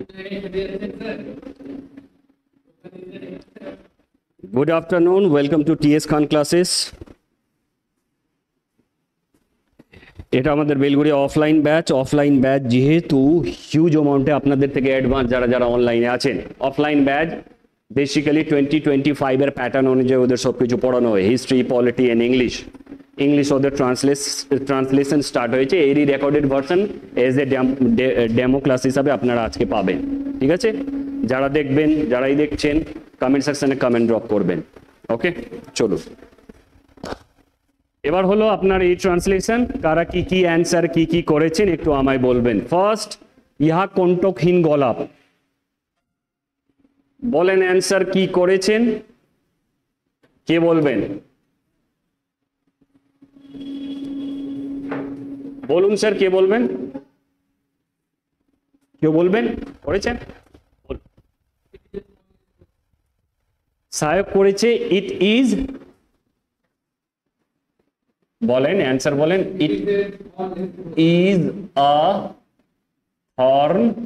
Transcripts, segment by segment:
Good afternoon. Welcome to TS Khan classes. এটা আমাদের Belguri offline batch যেহেতু হিউজ অ্যামাউন্টে আপনাদের থেকে অ্যাডভান্স যারা অনলাইনে আছেন অফলাইন ব্যাচ বেসিক্যালি 2025 এর প্যাটার্ন অনুযায়ী ওদের সবকিছু পড়ানো হয় হিস্ট্রি পলিটি এন্ড ইংলিশ ওদের ট্রান্সলেশন স্টার্ট হয়েছে এরই recorded version as a demo class হিসাবে আপনারা আজকে পাবেন ঠিক আছে যারা দেখবেন যারাই দেখছেন কমেন্ট সেকশনে কমেন্ট ড্রপ করবেন ওকে চলো এবার হলো আপনার এই ট্রান্সলেশন কারা কি অ্যানসার কি করেছেন একটু আমায় বলবেন ফার্স্ট ইহা কণ্টকহীন গোলাপ বলেন অ্যানসার কি করেছেন কে বলবেন বলুন স্যার কে বলবেন কেউ বলবেন করেছেন সাহেব করেছে ইট ইজ বলেন অ্যানসার বলেন ইট ইজ আ থর্নলেস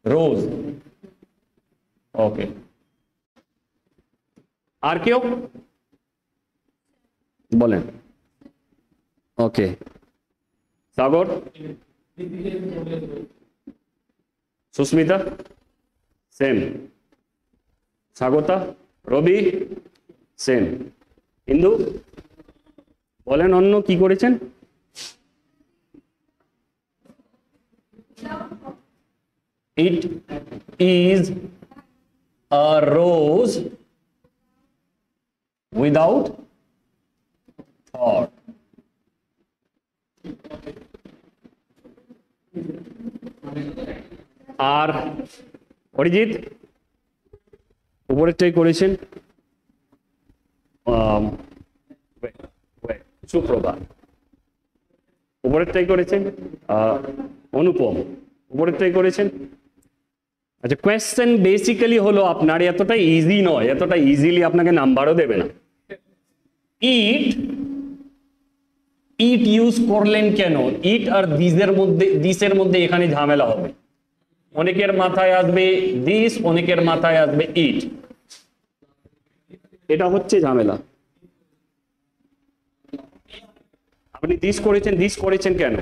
রোজ ওকে আর কেউ বলেন okay Sagar Susmita same Swagata Robi same Indu বলেন অন্য কি করেছেন it is a rose without thought আর অরিজিৎ উপরেরটাই করেছেন সুপ্রভা উপরেরটাই করেছেন অনুপম উপরেরটাই করেছেন আচ্ছা কোয়েশ্চেন বেসিক্যালি হলো আপনার এতটা ইজি নয় এতটা ইজিলি আপনাকে নাম্বারও দেবে না ইট ইউজ করলেন কেন ইট আর দিসের মধ্যে এখানে ঝামেলা হবে অনেকের মাথায় আসবে দিস অনেকের মাথায় আসবে ইট এটা হচ্ছে ঝামেলা আপনি দিস করেছেন কেন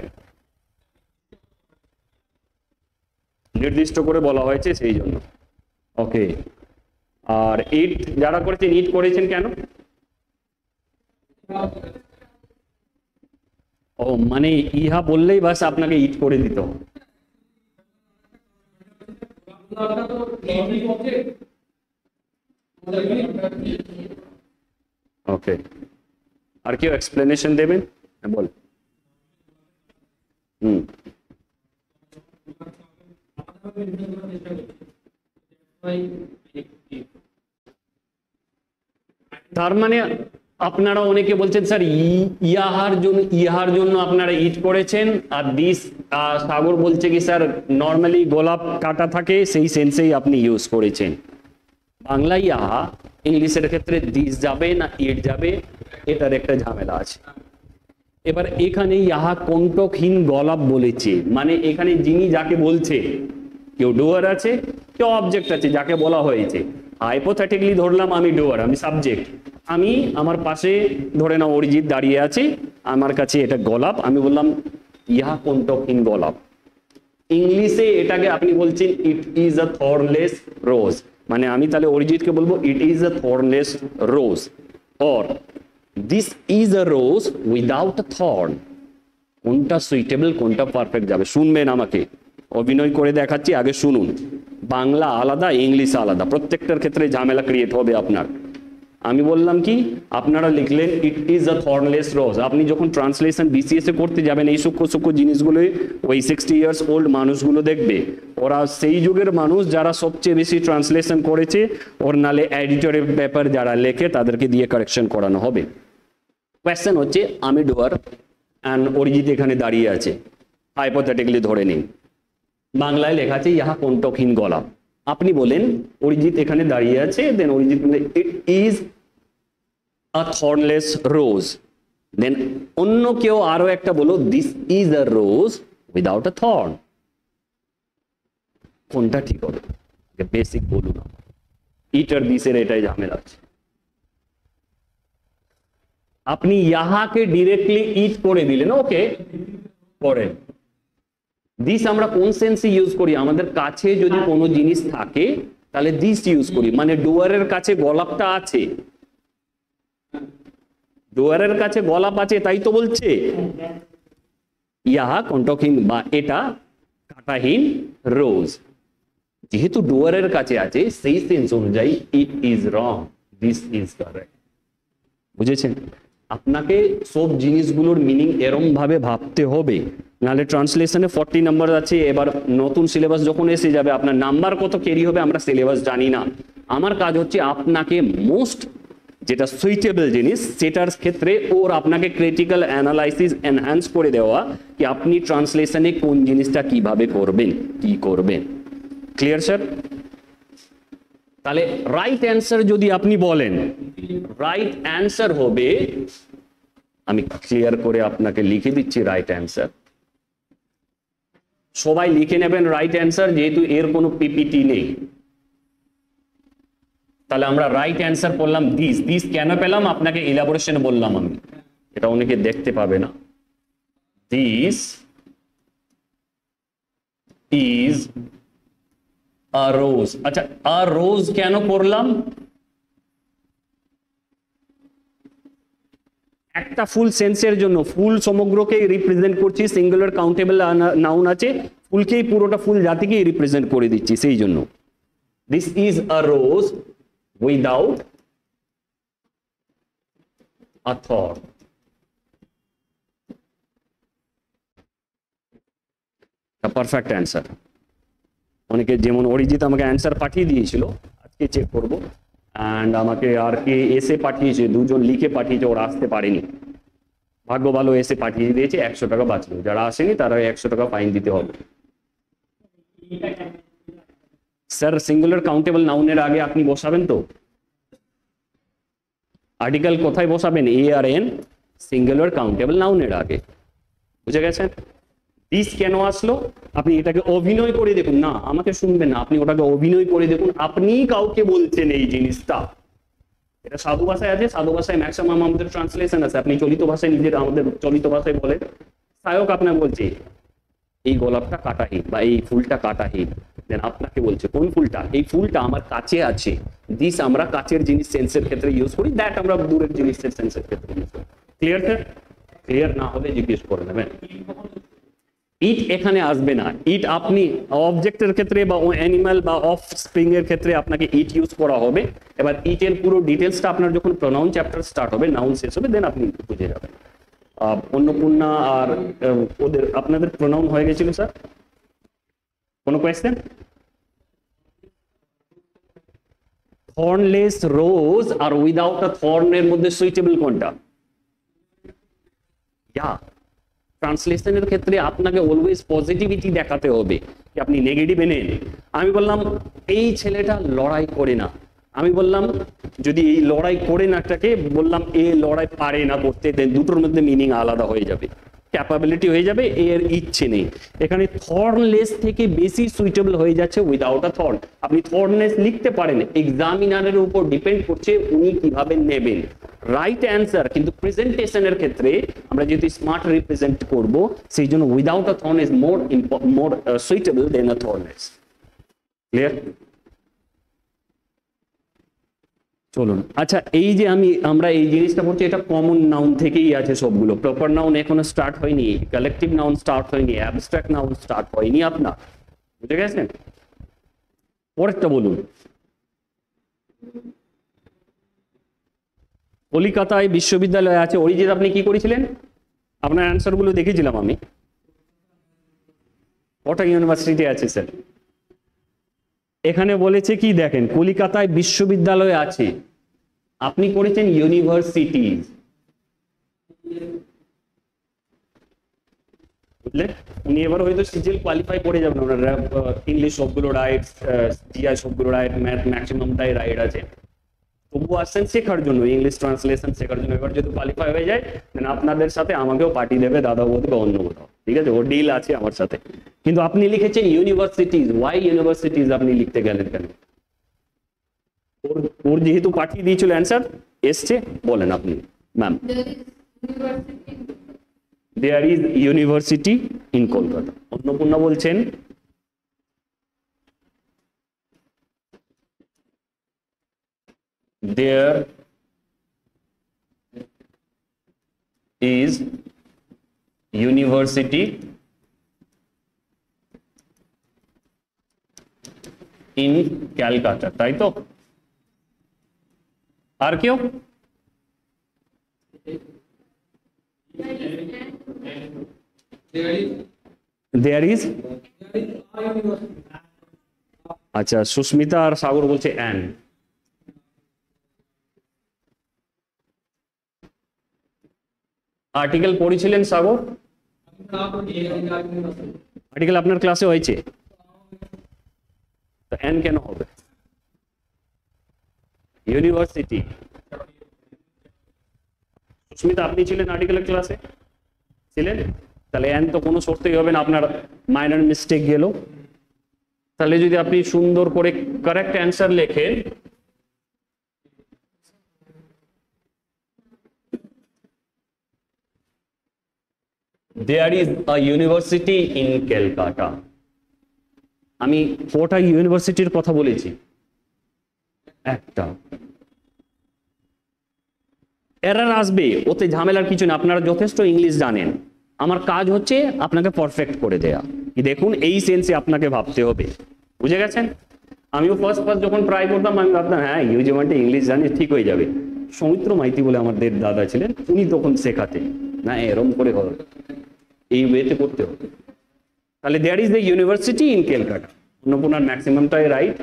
নির্দিষ্ট করে বলা হয়েছে সেই জন্য ওকে আর ইট যারা করেছেন ইট করেছেন কেন ও মানে ইহা বললেই বাস আপনাকে ইট করে দিতে হবে ওকে আর কেউ এক্সপ্লেনেশন দেবেন বল তার মানে আপনারা অনেকে বলছেন স্যার ইহার জন্য আপনারা ইট করেছেন আর দিস সাগর বলছে কি স্যার নর্মালি গোলাপ কাটা থাকে সেই সেন্সেই আপনি ইউজ করেছেন বাংলা ইহা ইংলিশের ক্ষেত্রে দিস যাবে না ইট যাবে এটার একটা ঝামেলা আছে এবার এখানে ইহা কণ্টকহীন গোলাপ বলেছে মানে এখানে যিনি যাকে বলছে কেউ ডুয়ার আছে কেউ অবজেক্ট আছে যাকে বলা হয়েছে হাইপোথেটিক্যালি ধরলাম আমি ডুয়ার আমি সাবজেক্ট আমি আমার পাশে ধরে নাও অরিজিৎ দাঁড়িয়ে আছে আমার কাছে এটা গোলাপ আমি বললাম ইহা কণ্টকহীন গোলাপ ইংলিশে এটাকে আপনি বলছেন ইট ইজ আ থর্নলেস রোজ মানে আমি তাহলে অরিজিৎকে বলবো it is a thornless rose or this is a rose without a thorn কোনটা সুইটেবল কোনটা পারফেক্ট যাবে শুনবেন আমাকে অভিনয় করে দেখাচ্ছি আগে শুনুন বাংলা আলাদা ইংলিশ আলাদা প্রত্যেকটার ক্ষেত্রে ঝামেলা ক্রিয়েট হবে আপনার আমি বললাম কি আপনারা লিখলেন ইট ইজ আ থর্নলেস রোজ আপনি যখন ট্রান্সলেশন বিসিএস এ করতে যাবেন এই সূক্ষ্ম জিনিসগুলো ওই 60 ইয়ার্স ওল্ড মানুষগুলো দেখবে ওরা সেই যুগের মানুষ যারা সবচেয়ে বেশি ট্রান্সলেশন করেছে ওর নালে এডিটরের পেপার যারা লেখে তাদেরকে দিয়ে কারেকশন করানো হবে কোয়েশ্চেন হচ্ছে আমি ডুয়ার অ্যান্ড অরিজিৎ এখানে দাঁড়িয়ে আছে হাইপোথেটিক্যালি ধরে নিন বাংলায় লেখা আছে ইহা কণ্টকহীন গোলাপ আপনি বলেন অরিজিৎ এখানে দাঁড়িয়ে আছে দেন অরিজিৎ বলে ইট ইজ আ থর্নলেস রোজ দেন অন্য কেউ আরো একটা বলো, this is a rose without a thorn. কোনটা ঠিক হবে? বেসিক বলুন। ইট আর দিসের এটাই ঝামেলা আছে। আপনি ইয়াহাকে ডিরেক্টলি ইট করে দিলেন, ওকে করেন। দিস আমরা কোন সেন্সে ইউজ করি? আমাদের কাছে যদি কোনো জিনিস থাকে তাহলে দিস ইউজ করি, মানে ডুয়ারের কাছে গোলাপটা আছে, ডুয়ারের কাছে গোলাপ আছে তাই তো বলছে ইহা কণ্ঠহীন বা এটা কাঁটাহীন রোজ। যেহেতু ডুয়ারের কাছে আছে সেই সেন্স অনুযায়ী it is wrong, this is correct. বুঝেছেন? আপনাকে সব জিনিসগুলোর মিনিং এরম ভাবে ভাবতে হবে, নাহলে ট্রান্সলেশনে 40 নাম্বার আছে। এবার নতুন সিলেবাস যখন এসে যাবে আপনার নাম্বার কত ক্যারি হবে আমরা সিলেবাস জানি না। আমার কাজ হচ্ছে আপনাকে মোস্ট যেটা সুইটেবল জিনিস সেটার ক্ষেত্রে ওর আপনাকে ক্রিটিক্যাল অ্যানালাইসিস এনহ্যান্স করে দেওয়া, কি আপনি ট্রান্সলেশনে কোন জিনিসটা কিভাবে করবেন, কি করবেন। Clear sir? তাহলে রাইট অ্যান্সার যদি আপনি বলেন, রাইট অ্যান্সার হবে, আমি ক্লিয়ার করে আপনাকে লিখে দিচ্ছি রাইট অ্যান্সার। সবাই লিখে নেবেন রাইট অ্যান্সার, যেহেতু এর কোনো পিপিটি নেই। তাহলে আমরা রাইট অ্যান্সার করলাম দিস। দিস কেন পেলাম আপনাকে ইলাবোরেশন বললাম আমি, এটা অনেকে দেখতে পাবে না। দিস ইজ আ রোজ। আচ্ছা, আ রোজ কেন করলাম? একটা ফুল সেন্সের জন্য, ফুল সমগ্রকে রিপ্রেজেন্ট করছি, সিঙ্গুলার কাউন্টেবল নাউন আছে, ফুলকেই পুরোটা ফুল জাতিকেই রিপ্রেজেন্ট করে দিচ্ছি, সেই জন্য this is a rose without a thorn. Perfect answer. অনেকে যেমন অরিজিৎ আমাকে অ্যান্সার পাঠিয়ে দিয়েছিল, আজকে চেক করবো, অ্যান্ড আমাকে আর কে এসে পাঠিয়েছে, দুজন লিখে পাঠিয়েছে, ওরা আসতে পারেনি, ভাগ্য ভালো এসে পাঠিয়ে দিয়েছে, 100 টাকা বাঁচলো। যারা আসেনি তারা 100 টাকা ফাইন দিতে হবে। স্যার সিঙ্গুলার কাউন্টেবল নাউনের আগে আপনি বসাবেন তো আর্টিকেল, কোথায় বসাবেন? এ আর এন সিঙ্গুলার কাউন্টেবল নাউনের আগে। বুঝে গেছেন? দিস কেন আসলো? আপনি এটাকে অভিনয় করে দেখুন, না আমাকে শুনবেন না, আপনি ওটাকে অভিনয় করে দেখুন, আপনি কাউকে বলছেন এই জিনিসটা। এটা সাধু ভাষায় আছে, সাধু ভাষায় ম্যাক্সিমাম আমাদের ট্রান্সলেশন আছে। আপনি চলিত ভাষায় নিজের আমাদের চলিত ভাষায় বলেন, সায়ক আপনাকে বলছে এই গোলাপটা কাঁটাহীন বা এই ফুলটা কাঁটাহীন, দেন আপনাকে বলছে কোন ফুলটা? এই ফুলটা আমার কাছে আছে। দিস আমরা কাছের জিনিস সেন্সের ক্ষেত্রে ইউজ করি, দ্যাট আমরা দূরের জিনিসের সেন্সের ক্ষেত্রে ইউজ করি। Clear sir? ক্লিয়ার না হলে জিজ্ঞেস করে নেবেন। ইট এখানে আসবে না। ইট আপনি অবজেক্টের ক্ষেত্রে বা অ্যানিমাল বা অফ স্প্রিং এর ক্ষেত্রে আপনাকে ইট ইউজ করা হবে। এবার ইটের পুরো ডিটেলসটা আপনার যখন প্রোনাউন চ্যাপ্টার স্টার্ট হবে, নাউন শেষ হবে, দেন আপনি বুঝে যাবেন। অন্নপূর্ণা আর ওদের আপনাদের প্রোনাউন হয়ে গেছিল স্যার? কোনো question? থর্নলেস rose R without a থর্নের মধ্যে সুইটেবল কোনটা? ইয়া, ট্রান্সলেশনের ক্ষেত্রে আপনাকে অলওয়েজ পজিটিভিটি দেখাতে হবে, যে আপনি নেগেটিভ এনেন। আমি বললাম এই ছেলেটা লড়াই করে না, আমি বললাম যদি এই লড়াই করে নাটাকে বললাম এ লড়াই পারে না করতে, দেন দুটোর মধ্যে মিনিং আলাদা হয়ে যাবে, ক্যাপাবিলিটি হয়ে যাবে, এর ইচ্ছে নেই। এখানে থর্নলেস থেকে বেশি সুইটেবল হয়ে যাচ্ছে উইদাউট আ থর্ন। আপনি থর্নলেস লিখতে পারেন, এক্সামিনারের উপর ডিপেন্ড করছে উনি কিভাবে নেবেন। রাইট অ্যান্সার কিন্তু প্রেজেন্টেশনের ক্ষেত্রে আমরা যেহেতু স্মার্ট রিপ্রেজেন্ট করব, সেই জন্য without a thorn is more suitable than a thornless. Clear? চলুন, আচ্ছা এই যে আমরা এই জিনিসটা পড়ছি, এটা কমন নাউন থেকেই আছে সবগুলো। প্রপার নাউন এখনো স্টার্ট হয়নি, কালেকটিভ নাউন স্টার্ট হয়নি, অ্যাবস্ট্রাক্ট নাউন স্টার্ট হয়নি আপনার। বুঝে গেছেন? পরেরটা বলুন। কলিকাতায় বিশ্ববিদ্যালয় আছে। অরিজিৎ আপনি কি করেছিলেন? আপনার অ্যান্সার গুলো দেখেছিলাম আমি। কটা ইউনিভার্সিটি আছে স্যার? এখানে বলেছে কি দেখেন, কলিকাতায় বিশ্ববিদ্যালয় আছে, আপনি করেছেন ইউনিভার্সিটি। বুঝলেন? উনি এবার হয়তো সিজিএল কোয়ালিফাই করে যাবেন, ওনারা ইংলিশ সবগুলো রাইট, জিআই সবগুলো রাইট, ম্যাথ ম্যাক্সিমামটাই রাইট আছে। তবু আসছেন শেখার জন্য, ইংলিশ ট্রান্সলেশন শেখার জন্য। এবার যদি কোয়ালিফাই হয়ে যায় দেন আপনাদের সাথে আমাকেও পার্টি দেবে দাদা বৌদি বা অন্য কোথাও, ঠিক আছে, ও ডিল আছে আমার সাথে। কিন্তু আপনি লিখেছেন ইউনিভার্সিটিজ, ওয়াই ইউনিভার্সিটিজ আপনি লিখতে গেলেন কেন? ওর যেহেতু পাঠিয়ে দিয়েছিল অ্যান্সার এসছে, বলেন আপনি ma'am. There is university in Kolkata. Annapurna বলছেন there is university in Calcutta, তাই তো? আর কেউ? there is, আচ্ছা সুস্মিতা আর সাগর বলছে অ্যান। আর্টিকেল পড়েছিলেন সাগর? আর্টিকেল আপনার ক্লাসে হয়েছে, তো এন কেন হবে? ইউনিভার্সিটি। সুস্মিতা আপনি ছিলেন আর্টিকেলের ক্লাসে? ছিলেন? তাহলে এন তো কোনো শর্তেই হবে না, আপনার মাইনর মিস্টেক গেল। তাহলে যদি আপনি সুন্দর করে কারেক্ট অ্যান্সার লেখেন, there is a university in Calcutta. আমি কটা ইউনিভার্সিটির কথা বলেছি? একটা। এরর আসবে, ওতে ঝামেলার কিছু না, আপনারা যথেষ্ট ইংলিশ জানেন। আমার কাজ হচ্ছে আপনাকে পারফেক্ট করে দেয়া। দেখুন এই সেন্সে আপনাকে ভাবতে হবে, বুঝে গেছেন? আমিও ফার্স্ট যখন ট্রাই করতাম আমি ভাবতাম হ্যাঁ ইউজিমানটা ইংলিশ জানি, ঠিক হয়ে যাবে। সৌমিত্র মাইতি বলে আমাদের দাদা ছিলেন, উনি তখন শেখাতেন না এরম করে হবে, এই ওয়েতে করতে হবে। তাহলে there is the university in Calcutta. অন্নপূর্ণার ম্যাক্সিমামটাই রাইট।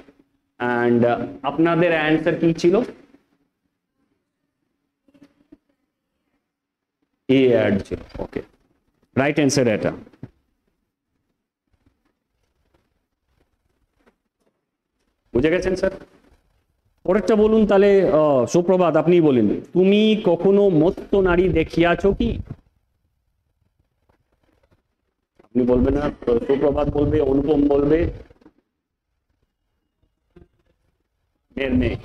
অ্যান্ড আপনাদের অ্যান্সার কি ছিল? এ অ্যাড ছিল, ওকে, রাইট অ্যান্সার এটা। বুঝে গেছেন স্যার? পরেরটা বলুন তাহলে। সুপ্রভাত, আপনি বলেন, তুমি কখনো মত্ত নারী দেখিয়াছ কি? আপনি বলবেন না, সুপ্রভাত বলবে, অনুপম বলবে, মেরমেড,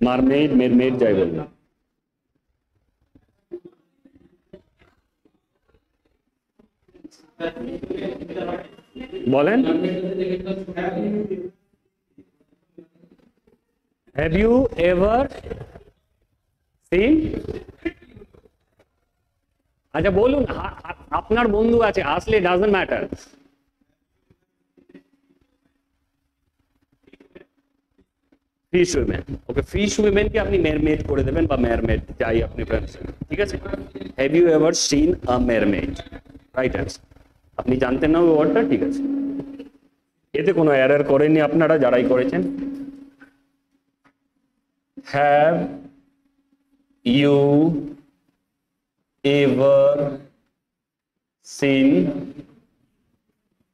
মারমেড, মেরমেড যাই বলবে। বলেন, have you ever seen? আচ্ছা বলুন, আপনার বন্ধু আছে, আসলে doesn't matter. Fish women, okay, fish women কে আপনি মেরমেড করে দেবেন বা মেরমেড যাই আপনি, ঠিক আছে? Have you ever seen a mermaid, right answer. আপনি জানতেন না ওই ওয়ার্ডটা, ঠিক আছে, এতে কোনো এরর করেননি আপনারা যারাই করেছেন। Have you ever seen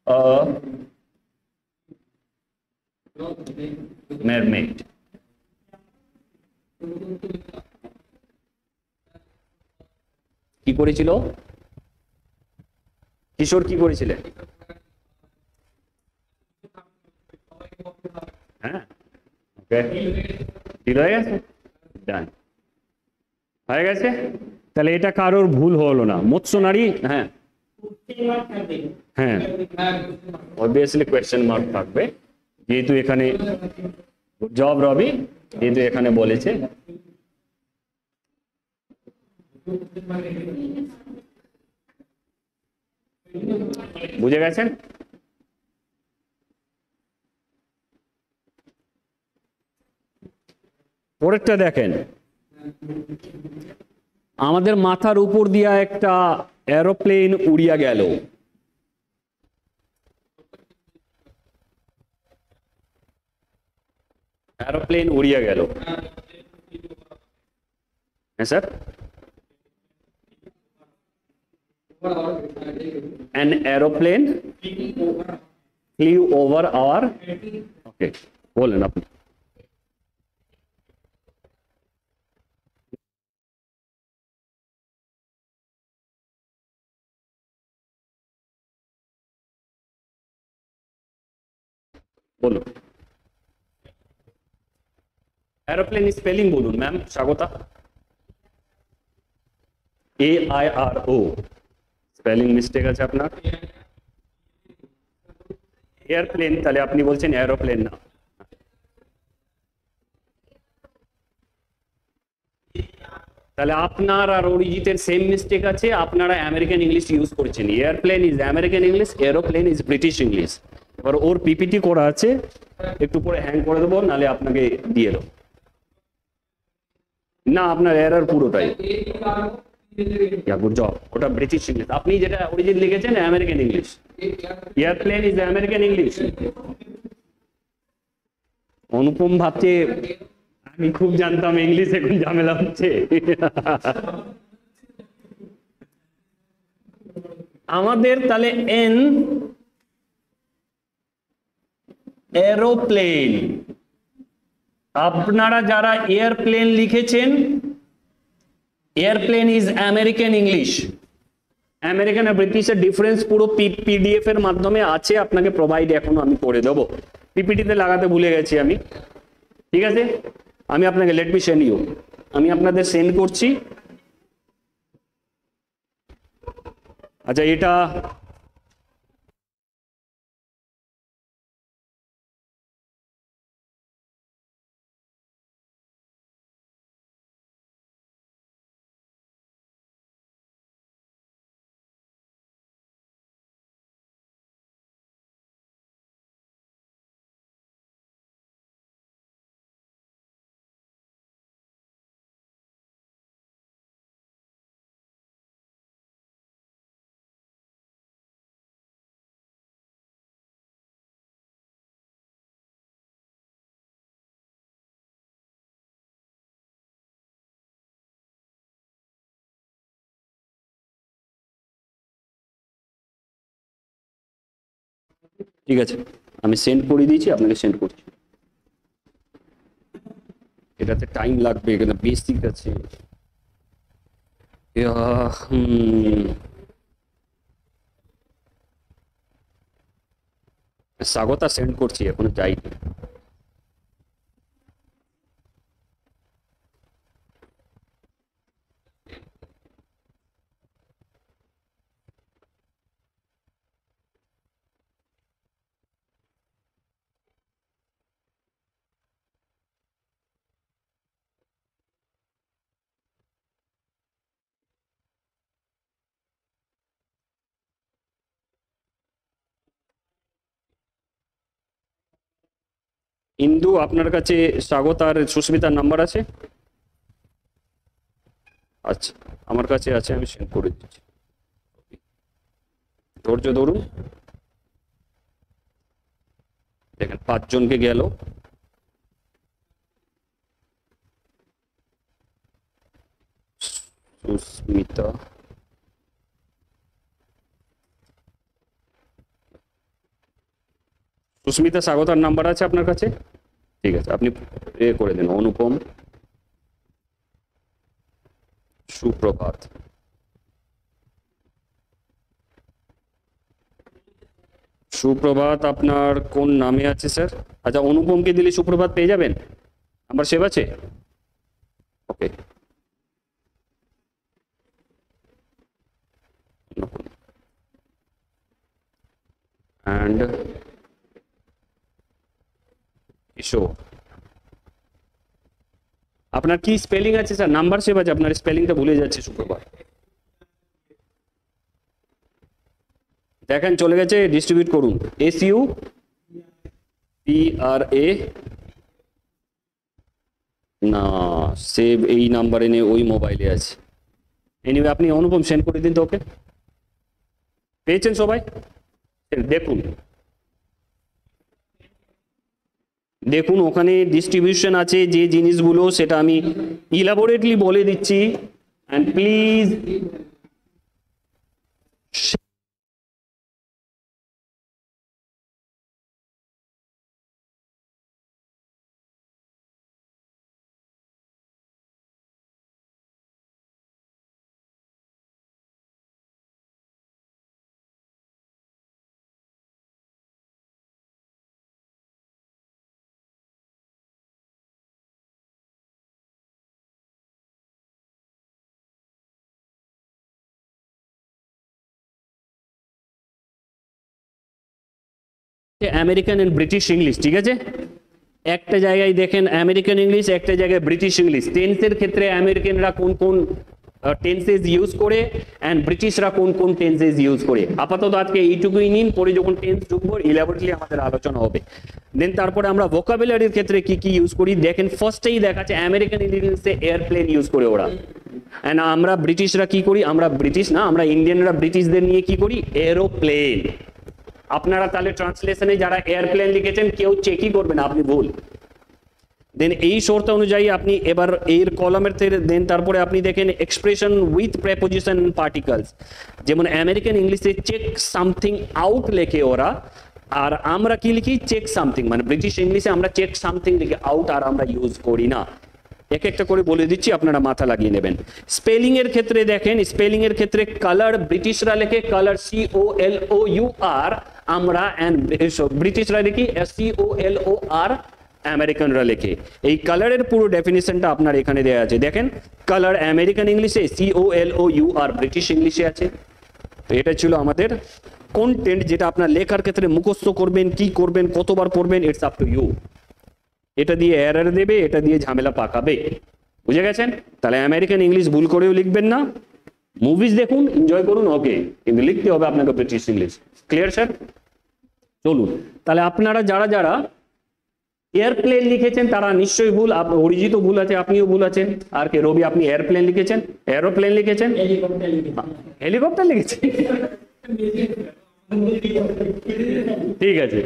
a mermaid? কি করেছিল কিশোর, কি করেছিলেন? হ্যাঁ, ওকে, ঠিক হয়ে গেছে, ডান হয়ে গেছে। তাহলে এটা কারোর ভুল হলো না, মৎস্য নারী। হ্যাঁ হ্যাঁ, অবভিয়াসলি কোয়েশ্চেন মার্ক থাকবে, যেহেতু এখানে জব রবি, যেহেতু এখানে বলেছে। বুঝে গেছেন? পরেরটা দেখেন, আমাদের মাথার উপর দিয়া একটা এরোপ্লেন উড়িয়া গেল। এরোপ্লেন উড়িয়া গেল, হ্যাঁ sir. An aeroplane flew over our, okay, বলেন আপনি। বলুন। এরোপ্লেন স্পেলিং বলুন ma'am Swagata. AIRO, spelling mistake আছে আপনার। এয়ারপ্লেন, তাহলে আপনি বলছেন এরোপ্লেন না। তাহলে আপনার আর অরিজিতের সেম মিস্টেক আছে, আপনারা আমেরিকান ইংলিশ ইউজ করছেন। Airplane is American English, aeroplane is British English. এবার ওর পিপিটি করা আছে, একটু পরে হ্যাং করে দেবো, নালে আপনাকে দিয়ে দেবো। না, আপনার এরর পুরোটাই। গুড জব, ওটা ব্রিটিশ ইংলিশ। আপনি যেটা অরিজিন লিখেছেন American English. Airplane is American English. Anupam ভাবছে আমি খুব জানতাম ইংলিশ, এখন ঝামেলা হচ্ছে। আমাদের তাহলে এন এরোপ্লেন, আপনারা যারা এয়ারপ্লেন লিখেছেন, airplane is American English. American আর ব্রিটিশের ডিফারেন্স পুরো পিডিএফ এর মাধ্যমে আছে, আপনাকে প্রোভাইড এখনো আমি করে দেবো। পিপিটিতে লাগাতে ভুলে গেছি আমি। ঠিক আছে, আমি আপনাকে লেট মি সেন্ড ইউ, আমি আপনাদের সেন্ড করছি। আচ্ছা, এটা ঠিক আছে, আমি সেন্ড করে দিয়েছি, আপনাকে সেন্ড করছি। এটাতে টাইম লাগবে, এখানে বেসিক আছে। স্বাগতা সেন্ড করছি, এখনো যাইনি। ইন্দু, আপনার কাছে স্বাগত আর সুস্মিতার নাম্বার আছে? আচ্ছা, আমার কাছে আছে, আমি সেন্ড করে দিচ্ছি। ধৈর্য ধরুন, দেখেন 5 জনকে গেল। সুস্মিতা, সুস্মিতা স্বাগতার নাম্বার আছে আপনার কাছে? ঠিক আছে, আপনি এ করে দিন। অনুপম, সুপ্রভাত। সুপ্রভাত আপনার কোন নামে আছে স্যার? আচ্ছা, অনুপমকে দিলে সুপ্রভাত পেয়ে যাবেন, নাম্বার সেভ আছে? ওকে, অ্যান্ড কিশোর। আপনার কি স্পেলিং আছে স্যার? নাম্বার সেভ আছে, আপনার স্পেলিংটা ভুলে যাচ্ছে সুপ্রভাত। দেখেন চলে গেছে, ডিস্ট্রিবিউট করুন। SUPRA, না সেভ এই নাম্বারে নেই, ওই মোবাইলে আছে। এনিওয়ে আপনি অনুপম সেন্ড করে দিন তো ওকে। পেয়েছেন সবাই? দেখুন, দেখুন ওখানে ডিস্ট্রিবিউশন আছে যে জিনিসগুলো, সেটা আমি ইলাবোরেটলি বলে দিচ্ছি। And please American and British English, ঠিক আছে? একটা জায়গায় দেখেন আমেরিকান ইংলিশ, একটা জায়গায় ব্রিটিশ ইংলিশ। টেন্সের ক্ষেত্রে আমেরিকানরা কোন কোন টেন্সেস ইউজ করে এন্ড ব্রিটিশরা কোন কোন টেন্সেস ইউজ করে। আপাতত আজকে এইটুকুই নিন, পরে যখন টেন্স ঢুকবো ইলাবোরেটলি আমাদের আলোচনা হবে। দেন তারপরে আমরা ভোকাবুলারির ক্ষেত্রে কি কি ইউজ করি দেখেন। ফার্স্টেই দেখাচ্ছে আমেরিকান ইংলিশে এয়ারপ্লেন ইউজ করে ওরা, এন্ড আমরা ব্রিটিশরা কি করি, আমরা ব্রিটিশ না, আমরা ইন্ডিয়ানরা ব্রিটিশদের নিয়ে কি করি, এরোপ্লেন। আপনারা তাহলে ট্রান্সলেশনে যারা এয়ারপ্লেন লিখেছেন কেউ চেকই করবেন আপনি ভুল। দেন এই শর্ত অনুযায়ী আপনি এবার এর কলামের থেকে দেন তারপরে আপনি দেখেন এক্সপ্রেশন উইথ প্রেপোজিশন পার্টিকলস, যেমন আমেরিকান ইংলিশে চেক সামথিং আউট লেখে ওরা, আর আমরা কি লিখি চেক সামথিং, মানে ব্রিটিশ ইংলিশে আমরা চেক সামথিং লিখে আউট আর আমরা ইউজ করি না। এক একটা করে বলে দিচ্ছি, আপনারা মাথা লাগিয়ে নেবেন। স্পেলিং এর ক্ষেত্রে দেখেন, স্পেলিং এর ক্ষেত্রে কালার ব্রিটিশরা লেখে কালার COLOUR, আমরা ব্রিটিশরা লিখি COLOR, আমেরিকানরা লেখে। এই কালারের পুরো ডেফিনিশনটা আপনার এখানে দেওয়া আছে দেখেন। কালার আমেরিকান ইংলিশে, COLOUR ব্রিটিশ ইংলিশে আছে। তো এটা ছিল আমাদের কন্টেন্ট, যেটা আপনার লেখার ক্ষেত্রে মুখস্থ করবেন, কি করবেন, কতবার পড়বেন, ইটস আপ টু ইউ। এটা দিয়ে এরর দেবে, এটা দিয়ে ঝামেলা পাকাবে, বুঝে গেছেন? তাহলে আমেরিকান ইংলিশ ভুল করেও লিখবেন না। মুভিজ দেখুন, এনজয় করুন, ওকে, কিন্তু লিখতে হবে আপনাকে ব্রিটিশ ইংলিশ। Clear sir? চলুন তাহলে আপনারা যারা যারা এয়ারপ্লেন লিখেছেন তারা নিশ্চয়ই ভুল, অরিজিৎও ভুল আছে, আপনিও ভুল আছেন। আর কে রবি, আপনি এয়ারপ্লেন লিখেছেন, এরোপ্লেন লিখেছেন, হেলিকপ্টার লিখেছেন, ঠিক আছে।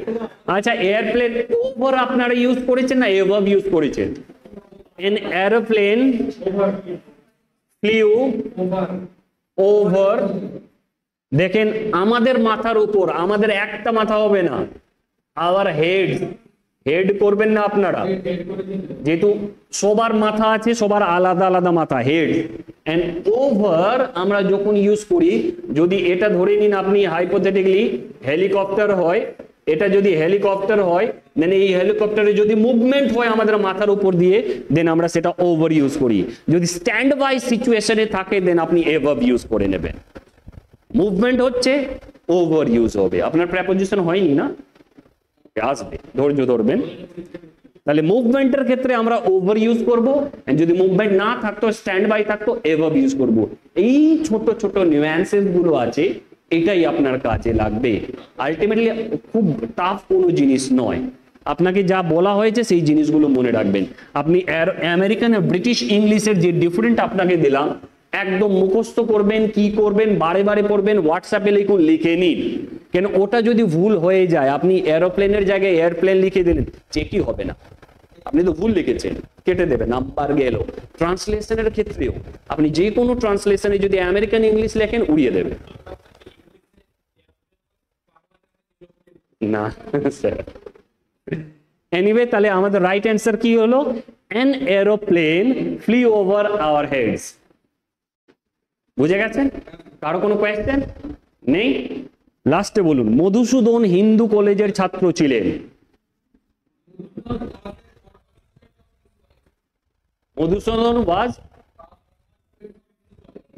আচ্ছা, এয়ারপ্লেন ওভার আপনারা ইউজ করেছেন না এভাব ইউজ করেছেন? an aeroplane flew over, দেখেন আমাদের মাথার উপর, আমাদের একটা মাথা হবে না, our head, হেড করবেন না আপনারা, যেহেতু সবার মাথা আছে, সবার আলাদা আলাদা মাথা, হেড। এন্ড ওভার আমরা যখন ইউজ করি, যদি এটা ধরে নিন আপনি হাইপোথেটিক্যালি হেলিকপ্টার হয়, এটা যদি হেলিকপ্টার হয়, দেন এই হেলিকপ্টারে যদি মুভমেন্ট হয় আমাদের মাথার উপর দিয়ে, দেন আমরা সেটা ওভার ইউজ করি। যদি স্ট্যান্ড বাই সিচুয়েশনে থাকে, দেন আপনি এভাব ইউজ করে নেবেন। মুভমেন্ট হচ্ছে, ওভার ইউজ হবে। আপনার প্রেপোজিশন হয়নি না, আসবে, ধৈর্য ধরবেন। তাহলে মুভমেন্টের ক্ষেত্রে আমরা ওভার ইউজ করব, যদি মুভমেন্ট না থাকতো, স্ট্যান্ড বাই থাকতো, এভাব ইউজ করব। এই ছোট ছোট নিউয়ান্সেস গুলো আছে, এটাই আপনার কাজে লাগবে। আলটিমেটলি খুব টাফ কোনো জিনিস নয়, আপনাকে যা বলা হয়েছে সেই জিনিসগুলো মনে রাখবেন। আপনি আমেরিকান আর ব্রিটিশ ইংলিশের যে ডিফারেন্ট আপনাকে দিলাম, একদম মুখস্থ করবেন, কি করবেন, বারে বারে পড়বেন, হোয়াটসঅ্যাপে লিখুন, লিখে নিন। কেন ওটা যদি ভুল হয়ে যায়, আপনি এরোপ্লেনের জায়গায় এয়ারপ্লেন লিখে দিলেন, চেকই হবে না, আপনি তো ভুল লিখেছেন, কেটে দেবে, নাম্বার গেল। ট্রান্সলেশনের ক্ষেত্রেও আপনি যে কোনো ট্রান্সলেশনে যদি আমেরিকান ইংলিশ লেখেন, উড়িয়ে দেবে না স্যার। এনিওয়ে, তাহলে আমাদের রাইট অ্যান্সার কি হলো? an aeroplane flew over our heads। বুঝে গেছেন? কারো কোনো কোয়েশ্চেন নেই? লাস্টে বলুন, মধুসূদন হিন্দু কলেজের ছাত্র ছিলেন। মধুসূদন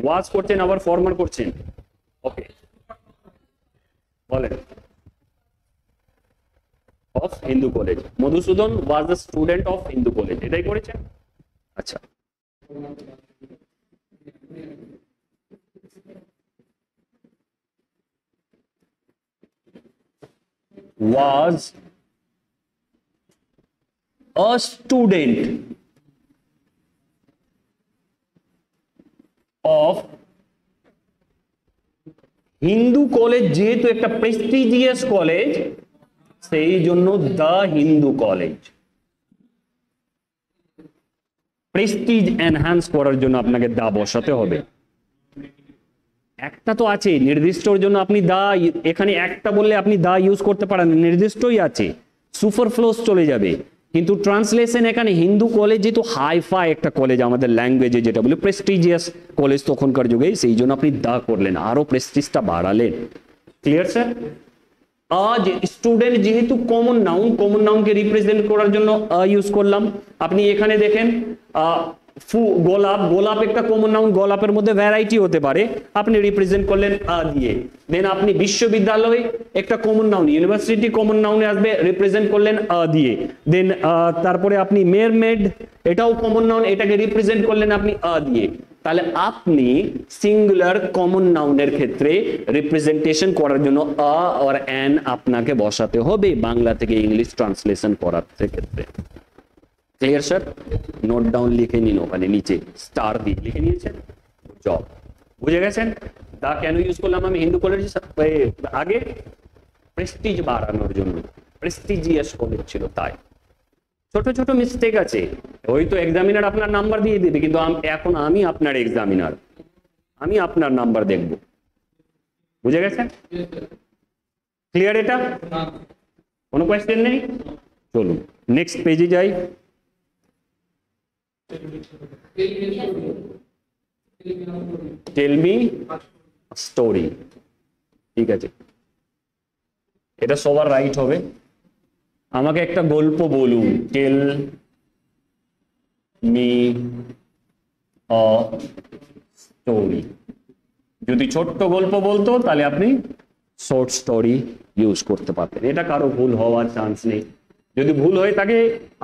ওয়াজ করছেন, আবার ফরমার করছেন, ওকে বলেন। Of Hindu college, Madhusudan was the student of Hindu college, এটাই করেছেন। আচ্ছা, was a student of Hindu college, যেহেতু একটা প্রেস্টিজিয়াস কলেজ, সেই জন্য the Hindu college. Prestige enhance করার জন্য আপনাকে দা বসাতে হবে। একটা তো আছে নির্দিষ্টর জন্য, আপনি দা এখানে একটা বললে আপনি দা ইউজ করতে পারেন, নির্দিষ্টই আছে, সুপারফ্লোস চলে যাবে। কিন্তু ট্রান্সলেশন এখানে হিন্দু কলেজ যেহেতু হাইফাই একটা কলেজ, আমাদের ল্যাঙ্গুয়েজে যেটা বলে প্রেস্টিজিয়াস কলেজ তখনকার যুগে, সেই জন্য আপনি দা করলেন, আরো প্রেস্টিজটা বাড়ালেন। Clear sir? আজ স্টুডেন্ট যেহেতু কমন নাউন, কমন নাউনকে রিপ্রেজেন্ট করার জন্য ইউজ করলাম। আপনি এখানে দেখেন গোলাপ, গোলাপ একটা কমন নাউন, গোলাপের মধ্যে ভ্যারাইটি হতে পারে, আপনি রিপ্রেজেন্ট করলেন আ দিয়ে। দেন আপনি বিশ্ববিদ্যালয় একটা কমন নাউন, ইউনিভার্সিটি কমন নাউনে আসবে, রিপ্রেজেন্ট করলেন আ দিয়ে। দেন তারপরে আপনি মেরমেড, এটাও কমন নাউন, এটাকে রিপ্রেজেন্ট করলেন আপনি আ দিয়ে। তাহলে আপনি সিঙ্গুলার কমন নাউনের ক্ষেত্রে রিপ্রেজেন্টেশন করার জন্য আ আর এন আপনাকে বসাতে হবে বাংলা থেকে ইংলিশ ট্রান্সলেশন করার ক্ষেত্রে। Clear sir? নোট ডাউন লিখে নিন, ওখানে নিচে স্টার দিয়ে লিখে নিয়েছেন, জব। বুঝে গেছেন? দা কেন ইউজ করলাম আমি হিন্দু কলেজ আগে? প্রেস্টিজ বাড়ানোর জন্য, প্রেস্টিজিয়াস কলেজ ছিল তাই। ছোট ছোট মিস্টেক আছে, ওই তো এক্সামিনার আপনার নাম্বার দিয়ে দেবে, কিন্তু এখন আমি আপনার এক্সামিনার, আমি আপনার নাম্বার দেখব। বুঝে গেছেন? ক্লিয়ার এটা? কোনো কোয়েশ্চেন নেই? চলুন নেক্সট পেজে যাই। Tell me story. ঠিক আছে, এটা সবার রাইট হবে। আমাকে একটা গল্প বলুন, টেল মি আ স্টোরি। যদি ছোট্ট গল্প বলতো তাহলে আপনি শর্ট স্টোরি ইউজ করতে পারতেন, এটা কারো ভুল হওয়ার চান্স নেই। যদি ভুল হয়ে থাকে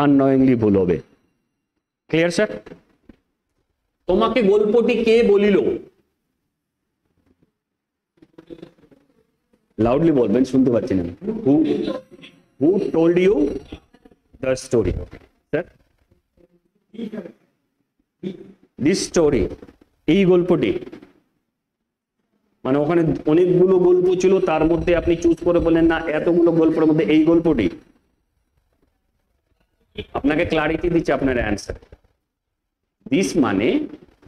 আননোয়িংলি ভুল হবে। Clear sir? তোমাকে গল্পটি কে বলিল? লাউডলি বলবেন, শুনতে পাচ্ছি না। Who told you the story? Sir, this story, এই গল্পটি, মানে ওখানে অনেকগুলো গল্প ছিল, তার মধ্যে আপনি চুজ করে বলেন না এতগুলো গল্পের মধ্যে এই গল্পটি। আপনাকে ক্লারিটি দিচ্ছে আপনার অ্যান্সার। দিস মানে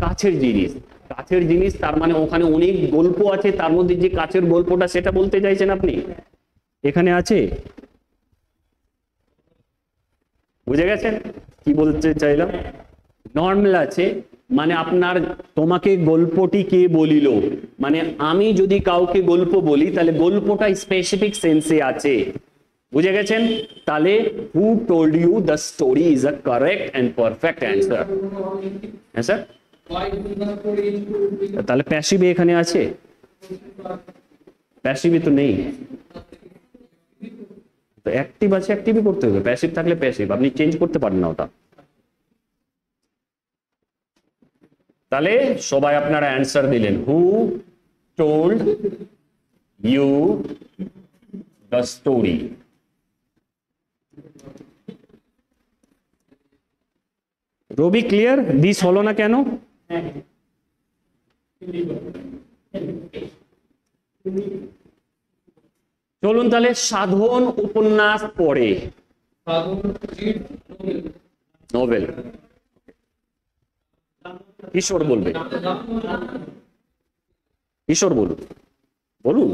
কাছের জিনিস, কাছের জিনিস তার মানে ওখানে অনেক গল্প আছে, তার মধ্যে যে কাছের গল্পটা সেটা বলতে চাইছেন আপনি। এখানে আছে, বুঝে গেছেন কি বলতে চাইলাম? নর্মাল আছে মানে আপনার, তোমাকে গল্পটি কে বলিল, মানে আমি যদি কাউকে গল্প বলি তাহলে গল্পটা স্পেসিফিক সেন্সে আছে। বুঝে গেছেন? তাহলে who told you the story is a correct and perfect answer. হ্যাঁ স্যার? তাহলে প্যাসিভ এখানে আছে? প্যাসিভে তো নেই, তো অ্যাক্টিভ আছে, অ্যাক্টিভই করতে হবে। প্যাসিভ থাকলে প্যাসিভ, আপনি চেঞ্জ করতে পারেন না ওটা। তাহলে সবাই আপনারা অ্যান্সার দিলেন, who told you the story. Rabi clear? This হলো না কেন? চলুন তাহলে সাধন উপন্যাস পড়ে, নোবেল। কিশোর বলবে, কিশোর বলুন, বলুন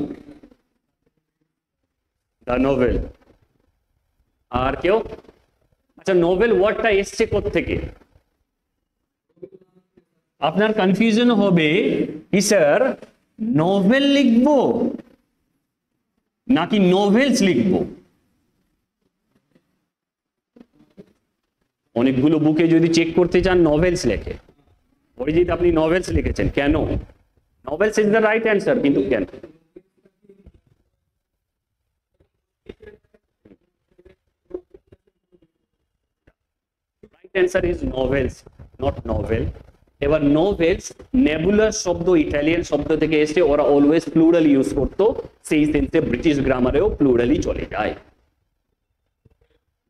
দ্য নোবেল। আর কেউ? আচ্ছা, নোবেল ওয়ার্ডটা এসছে কোত্থেকে? আপনার কনফিউশন হবে কি স্যার নোভেল লিখবো নাকি নোভেলস লিখবো? অনেকগুলো বুকে যদি চেক করতে চান নভেলস লেখে, অরিজিৎ আপনি নভেলস লিখেছেন কেন? Novels is the right answer, কিন্তু কেন? Right answer is novels, not novel. এবার নোভেলস নেবুলাস শব্দ ইটালিয়ান শব্দ থেকে এসে, ওরা অলওয়েজ প্লুরাল ইউজ করতো, সেই সেন্সে ব্রিটিশ গ্রামারেও প্লুরালই চলে যায়।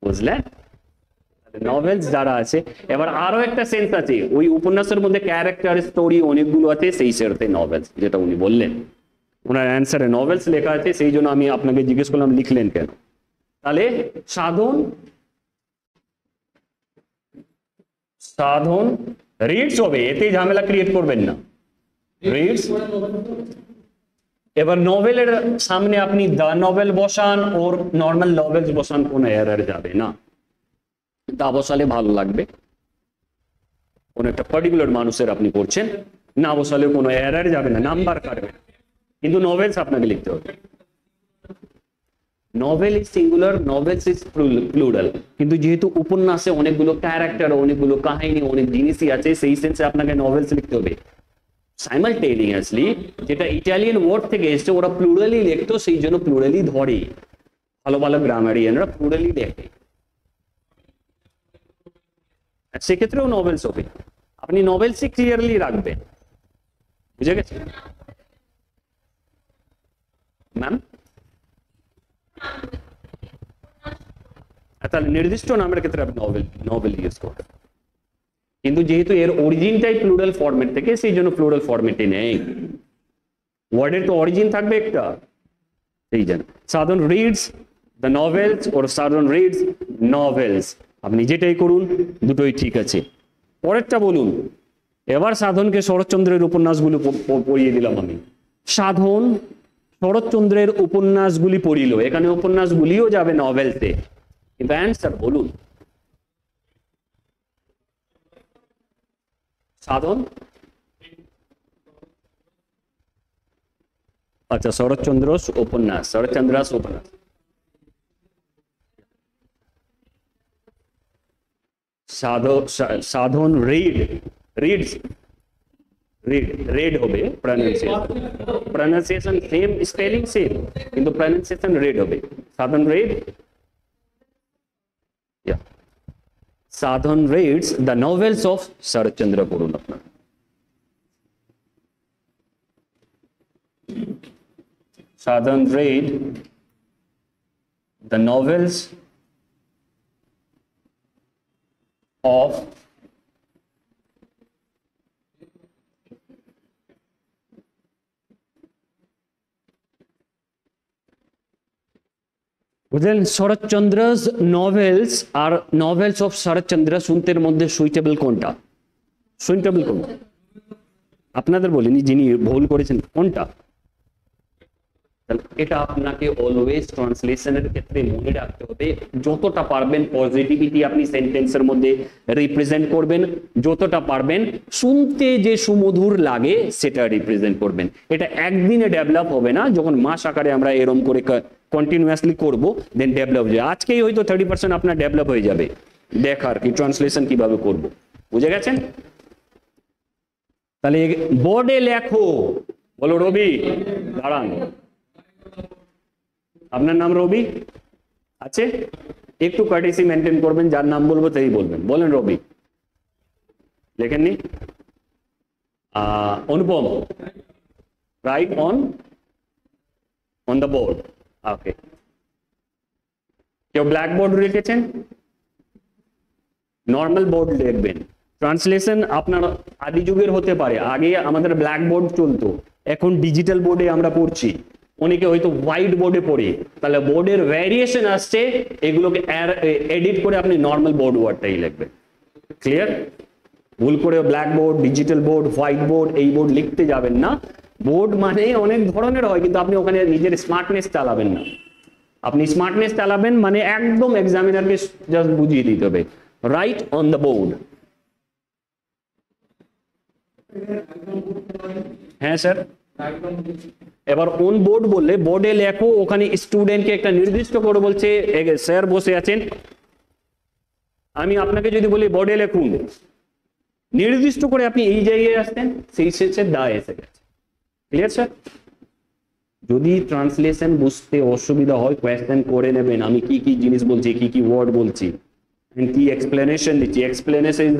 বুঝলেন? নভেলস যারা আছে, এবার আরো একটা সেন্স আছে, ওই উপন্যাসের মধ্যে ক্যারেক্টার স্টোরি অনেকগুলো আছে, সেই সেরতে নভেলস, যেটা উনি বললেন ওনার অ্যান্সারে নভেলস লেখা আছে, সেই জন্য আমি আপনাকে জিজ্ঞেস করলাম লিখলেন কেন। তাহলে সাধন, সাধন রিডস হবে, এতে ঝামেলা ক্রিয়েট করবেন না, রিডস। এবার নোভেলের সামনে আপনি দ্য নোভেল বসান ওর নর্মাল নভেলস বসান, কোনো এরর যাবে না। তা বসালে ভালো লাগবে, কোন একটা পার্টিকুলার মানুষের আপনি করছেন, না বসালে কোনো এরর যাবে না, নাম্বার কাটবে না, কিন্তু নোভেলস আপনাকে লিখতে হবে। Novel is singular, novels is plural, কিন্তু যেহেতু উপন্যাসে অনেকগুলো ক্যারেক্টার, অনেকগুলো কাহিনী, অনেক জিনিসই আছে, সেই সেন্সে আপনাকে নভেলস লিখতে হবে। সাইমালটেনিয়াসলি যেটা ইটালিয়ান ওয়ার্ড থেকে এসছে, ওরা প্লুরালি লিখতো, সেই জন্য প্লুরালি ধরে, ভালো ভালো গ্রামারিয়ানরা প্লুরালি লেখে, সেক্ষেত্রেও নভেলস হবে। আপনি নভেলসই ক্লিয়ারলি রাখবেন, বুঝে গেছে ম্যাম? তাহলে নির্দিষ্ট নামের ক্ষেত্রে আপনি নভেল ইউজ করবেন, কিন্তু যেহেতু এর অরিজিনটাই প্লুরাল ফরম্যাট থেকে, সেই জন্য প্লুরাল ফরম্যাটে নেই, ওয়ার্ডের তো অরিজিন থাকবে একটা, সেই জন্য। Sadhan reads the novels or Sadhan reads novels, আপনি যেটাই করুন দুটোই ঠিক আছে। পরেরটা বলুন। এবার সাধনকে শরৎচন্দ্রের উপন্যাসগুলো পড়িয়ে দিলাম আমি। সাধন শরৎচন্দ্রের উপন্যাসগুলি পড়িল, এখানে উপন্যাসগুলিও যাবে নভেলসে, কিন্তু অ্যান্সার বলুন। সাধন, আচ্ছা শরৎচন্দ্র উপন্যাস, শরৎচন্দ্রাস উপন্যাস, সাধন রিডস, রেড হবে প্রনাউন্সিয়েশন সেম, স্পেলিং সেম, কিন্তু প্রনাউন্সিয়েশন রেড হবে। Sadhan read, Sadhan reads the novels of Saratchandra পড়ুন আপনার। Sadhan read the novels of বুঝলেন? শরৎচন্দ্রস নভেলস আর নভেলস অফ শরৎচন্দ্র শুনতের মধ্যে সুইটেবল কোনটা? সুইটেবল কোনটা আপনাদের বলিনি, যিনি ভুল করেছেন কোনটা? এটা আপনাকে অলওয়েজ ট্রান্সলেশনের ক্ষেত্রে মনে রাখতে হবে। যতটা পারবেন পজিটিভিটি আপনি সেন্টেন্সের মধ্যে রিপ্রেজেন্ট করবেন, যতটা পারবেন শুনতে যে সুমধুর লাগে সেটা রিপ্রেজেন্ট করবেন। এটা একদিনে ডেভেলপ হবে না, যখন মাস আকারে আমরা এরম করে কন্টিনিউয়াসলি করব দেন ডেভেলপ হয়ে যাবে। আজকেই হয়তো 30% আপনার ডেভেলপ হয়ে যাবে দেখার কি ট্রান্সলেশন কিভাবে করব, বুঝে গেছেন? তাহলে বোর্ডে লেখো, বলো রবি, দাঁড়ান, আপনার নাম রবি আছে? একটু কার্টেসি মেনটেন করবেন, যার নাম বলবো তাই বলবেন। বলেন রবি, লেখেননি? অনুপম, রাইট অন দ্য বোর্ড, ওকে। কেউ ব্ল্যাক বোর্ড লিখেছেন? নর্মাল বোর্ড লিখবেন। ট্রান্সলেশন আপনার আদি যুগের হতে পারে, আগে আমাদের ব্ল্যাক বোর্ড চলতো, এখন ডিজিটাল বোর্ডে আমরা পড়ছি, অনেকে হয়তো হোয়াইট বোর্ডে পড়ে, তাহলে বোর্ডের ভ্যারিয়েশন আসছে, এগুলোকে এডিট করে আপনি নর্মাল বোর্ড ওয়ার্ডটাই লিখবেন। ক্লিয়ার? ভুল করে black board, digital board, white board এই বোর্ড লিখতে যাবেন না। বোর্ড মানে অনেক ধরনের হয়, কিন্তু আপনি ওখানে নিজের স্মার্টনেস চালাবেন না। আপনি স্মার্টনেস চালাবেন মানে একদম এক্সামিনারকে জাস্ট বুঝিয়ে দিতে হবে, রাইট অন দ্য বোর্ড। হ্যাঁ স্যার, এবার অন বোর্ড বললে বোর্ডে লেখো, ওখানে স্টুডেন্টকে একটা নির্দিষ্ট করে বলছে, স্যার বসে আছেন, আমি আপনাকে যদি বলি বোর্ডে লেখুন, নির্দিষ্ট করে আপনি এই জায়গায় আসতেন, সেই শেষে দা এসে গেছে। Clear sir? যদি ট্রান্সলেশন বুঝতে অসুবিধা হয় কোয়েশ্চেন করে নেবেন, আমি কি কি জিনিস বলছি, কি কি ওয়ার্ড বলছি, কি এক্সপ্লেনেশন দিচ্ছি। Explanation is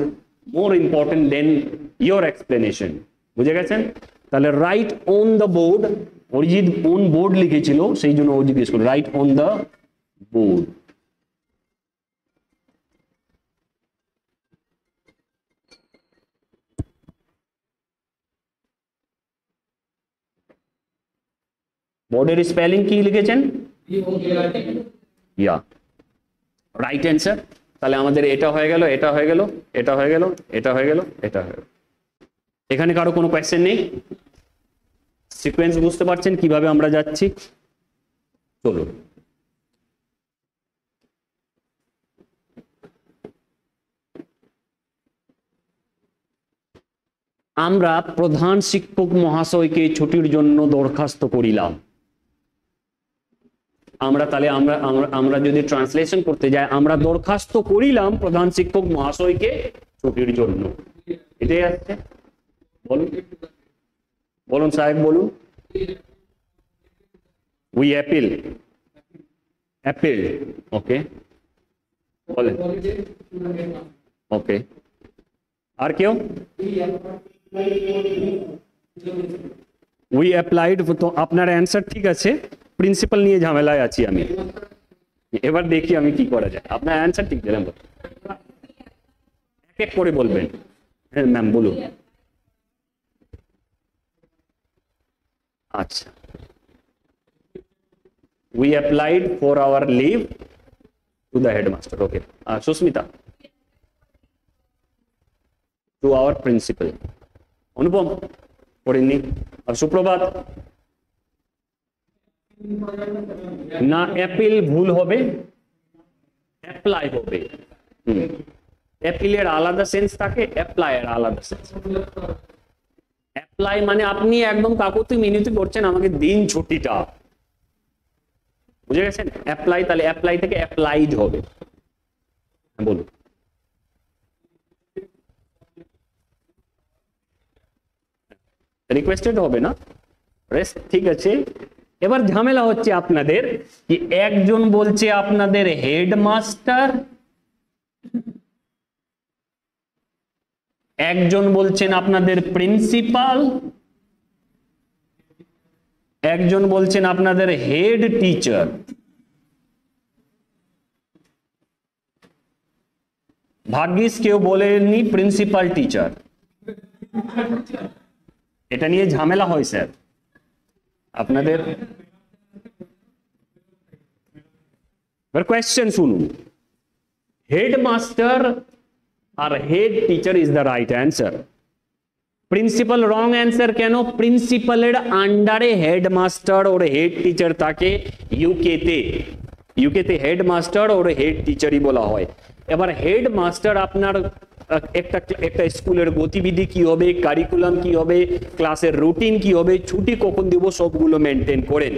more important than your explanation, বুঝে গেছেন? তাহলে right on the board, Arijit on board লিখেছিল, সেই জন্য ও জিজ্ঞেস করো রাইট অন দ্য বোর্ড। বোর্ডের স্পেলিং কি লিখেছেন? Yeah, right answer. তাহলে আমাদের এটা হয়ে গেল, এটা হয়ে গেল, এটা হয়ে গেল, এটা হয়ে গেল, এটা হয়ে গেল। এখানে কারো কোনো কোয়েশ্চেন নেই? সিকোয়েন্স বুঝতে পারছেন কিভাবে আমরা যাচ্ছি? চলুন। আমরা প্রধান শিক্ষক মহাশয়কে ছুটির জন্য দরখাস্ত করিলাম। আমরা তাহলে আমরা আমরা আমরা যদি ট্রান্সলেশন করতে যাই, আমরা দরখাস্ত করিলাম প্রধান শিক্ষক মহাশয়কে ছুটির জন্য, এটাই আসছে। বলুন বলুন সাহেব বলুন। উই অ্যাপিল, অ্যাপিল, ওকে বলেন। ওকে, আর কেউ? উই অ্যাপ্লাইড, তো আপনার অ্যান্সার ঠিক আছে। প্রিন্সিপাল নিয়ে ঝামেলায় আছি আমি, এবার দেখি আমি কি করা যায়। আপনার অ্যান্সার ঠিক দিলাম, এক এক করে বলবেন। হ্যাঁ ম্যাম বলুন। আচ্ছা, we applied for our leave to the headmaster. Okay, Susmita, to our principal. অনুপম পড়েননি? আর সুপ্রভাত না, অ্যাপিল ভুল হবে, অ্যাপ্লাই হবে। অ্যাপিলের আলাদা সেন্স থাকে, অ্যাপ্লাই এর আলাদা সেন্স। অ্যাপ্লাই মানে আপনি একদম কাকুতি মিনতি করছেন আমাকে দিন ছুটিটা, বুঝে গেছেন? অ্যাপ্লাই, তাহলে অ্যাপ্লাই থেকে অ্যাপ্লাইড হবে। বলুন। রিকোয়েস্টেড হবে না, রেস্ট, ঠিক আছে। এবার ঝামেলা হচ্ছে আপনাদের কি, একজন বলছে আপনাদের হেডমাস্টার, একজন বলছেন আপনাদের প্রিন্সিপাল, একজন বলছেন আপনাদের হেড টিচার। ভাগ্যিস কেউ বলেননি প্রিন্সিপাল টিচার, এটা নিয়ে ঝামেলা হয় স্যার আপনাদের। কোয়েশ্চেন শুনুন, হেডমাস্টার আর head teacher is the right answer. Principal wrong answer কেন? প্রিন্সিপালের আন্ডারে হেডমাস্টার ওর হেড টিচার থাকে ইউকেতে, ইউকেতে হেডমাস্টার ওর হেড টিচারই বলা হয়। এবার হেডমাস্টার আপনার একটা স্কুলের গতিবিধি কি হবে, কারিকুলাম কি হবে, ক্লাসের রুটিন কি হবে, ছুটি কখন দিব, সবগুলো মেনটেন করেন।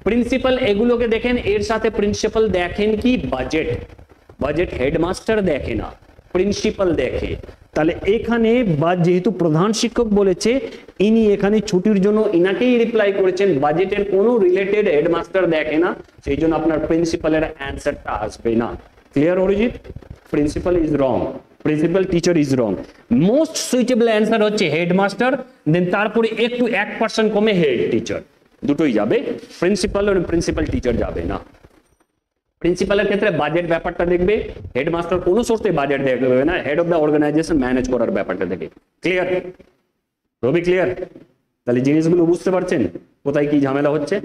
প্রিন্সিপাল এগুলোকে দেখেন, এর সাথে প্রিন্সিপাল দেখেন কি বাজেট, বাজেট হেডমাস্টার দেখে না, প্রিন্সিপাল দেখে। তাহলে এখানে বা যেহেতু প্রধান শিক্ষক বলেছে, ইনি এখানে ছুটির জন্য ইনাকেই রিপ্লাই করেছেন, বাজেটের কোনো রিলেটেড হেডমাস্টার দেখে না, সেই জন্য আপনার প্রিন্সিপালের অ্যান্সারটা আসবে না। Clear Arijit? Principal is wrong, principal teacher is wrong. Most suitable answer হচ্ছে হেডমাস্টার, দেন তারপরে একটু 1% কমে হেড টিচার, দুটোই যাবে, প্রিন্সিপাল আর প্রিন্সিপাল টিচার যাবে না। প্রিন্সিপালের ক্ষেত্রে বাজেট ব্যাপারটা দেখবে, হেডমাস্টার কোনো সোর্সে বাজেট দেখবে না, head of the organisation manage করার ব্যাপারটা দেখে। ক্লিয়ার রবি? ক্লিয়ার? তাহলে জিনিসগুলো বুঝতে পারছেন কোথায় কি ঝামেলা হচ্ছে?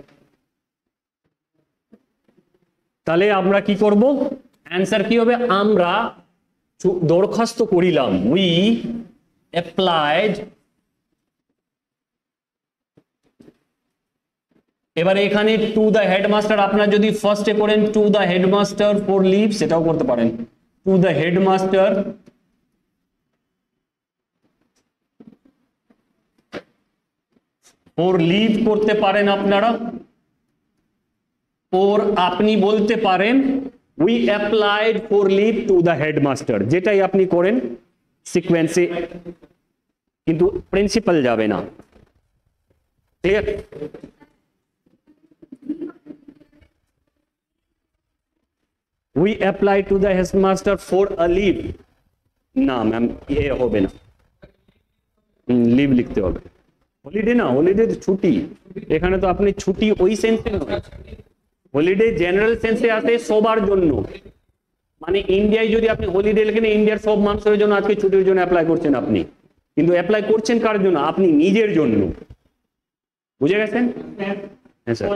তাহলে আমরা কি করব? অ্যান্সার কি হবে? আমরা দরখাস্ত করিলাম, উই অ্যাপ্লাইড। এবারে এখানে টু দ্য হেডমাস্টার, আপনার যদি ফার্স্টে করেন to the headmaster for leave, সেটাও করতে পারেন, to the headmaster for leave করতে পারেন আপনারা, ওর আপনি বলতে পারেন we applied for leave to the headmaster, যেটাই আপনি করেন সিকোয়েন্সে, কিন্তু প্রিন্সিপাল যাবে না। Clear? we apply to the headmaster for a leave, না ম্যাম এ হবে না, লিভ লিখতে হবে। হলিডে না, হলিডে ছুটি, এখানে তো আপনি ছুটি ওই সেন্সে নয়, হলিডে জেনারেল সেন্সে আসে সবার জন্য। মানে ইন্ডিয়ায় যদি আপনি হলিডে লেখেন, ইন্ডিয়ার সব মানুষের জন্য আজকে ছুটির জন্য অ্যাপ্লাই করছেন আপনি, কিন্তু অ্যাপ্লাই করছেন কার জন্য? আপনি নিজের জন্য। বুঝে গেছেন? হ্যাঁ স্যার।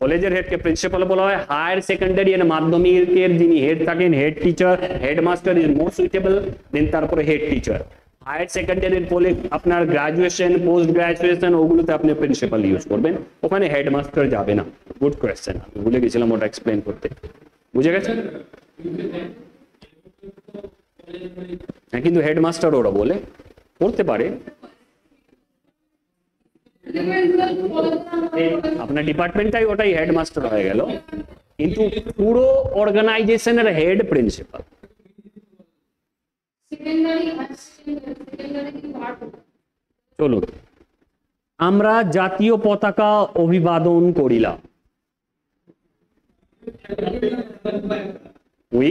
কলেজের হেডকে প্রিন্সিপাল বলা হয়, হায়ার সেকেন্ডারি এন্ড মাধ্যমিকের যিনি হেড থাকেন head teacher, headmaster is more suitable, then তারপরে হেড টিচার। হায়ার সেকেন্ডারির বলে আপনার গ্রাজুয়েশন, পোস্ট গ্রাজুয়েশন, ওগুলোতে আপনি প্রিন্সিপাল ইউজ করবেন, ওখানে হেডমাস্টার যাবে না। গুড কোয়েশ্চেন, আমি ভুলে গেছিলাম ওটা এক্সপ্লেন করতে। বুঝে গেছেন? হ্যাঁ, কিন্তু হেডমাস্টার ওরা বলে করতে পারে। আপনার ডিপার্টমেন্টটাই ওটাই হেডমাস্টার হয়ে গেল, কিন্তু পুরো অর্গানাইজেশনের হেড প্রিন্সিপাল। চলুন আমরা জাতীয় পতাকা অভিবাদন করিলাম। We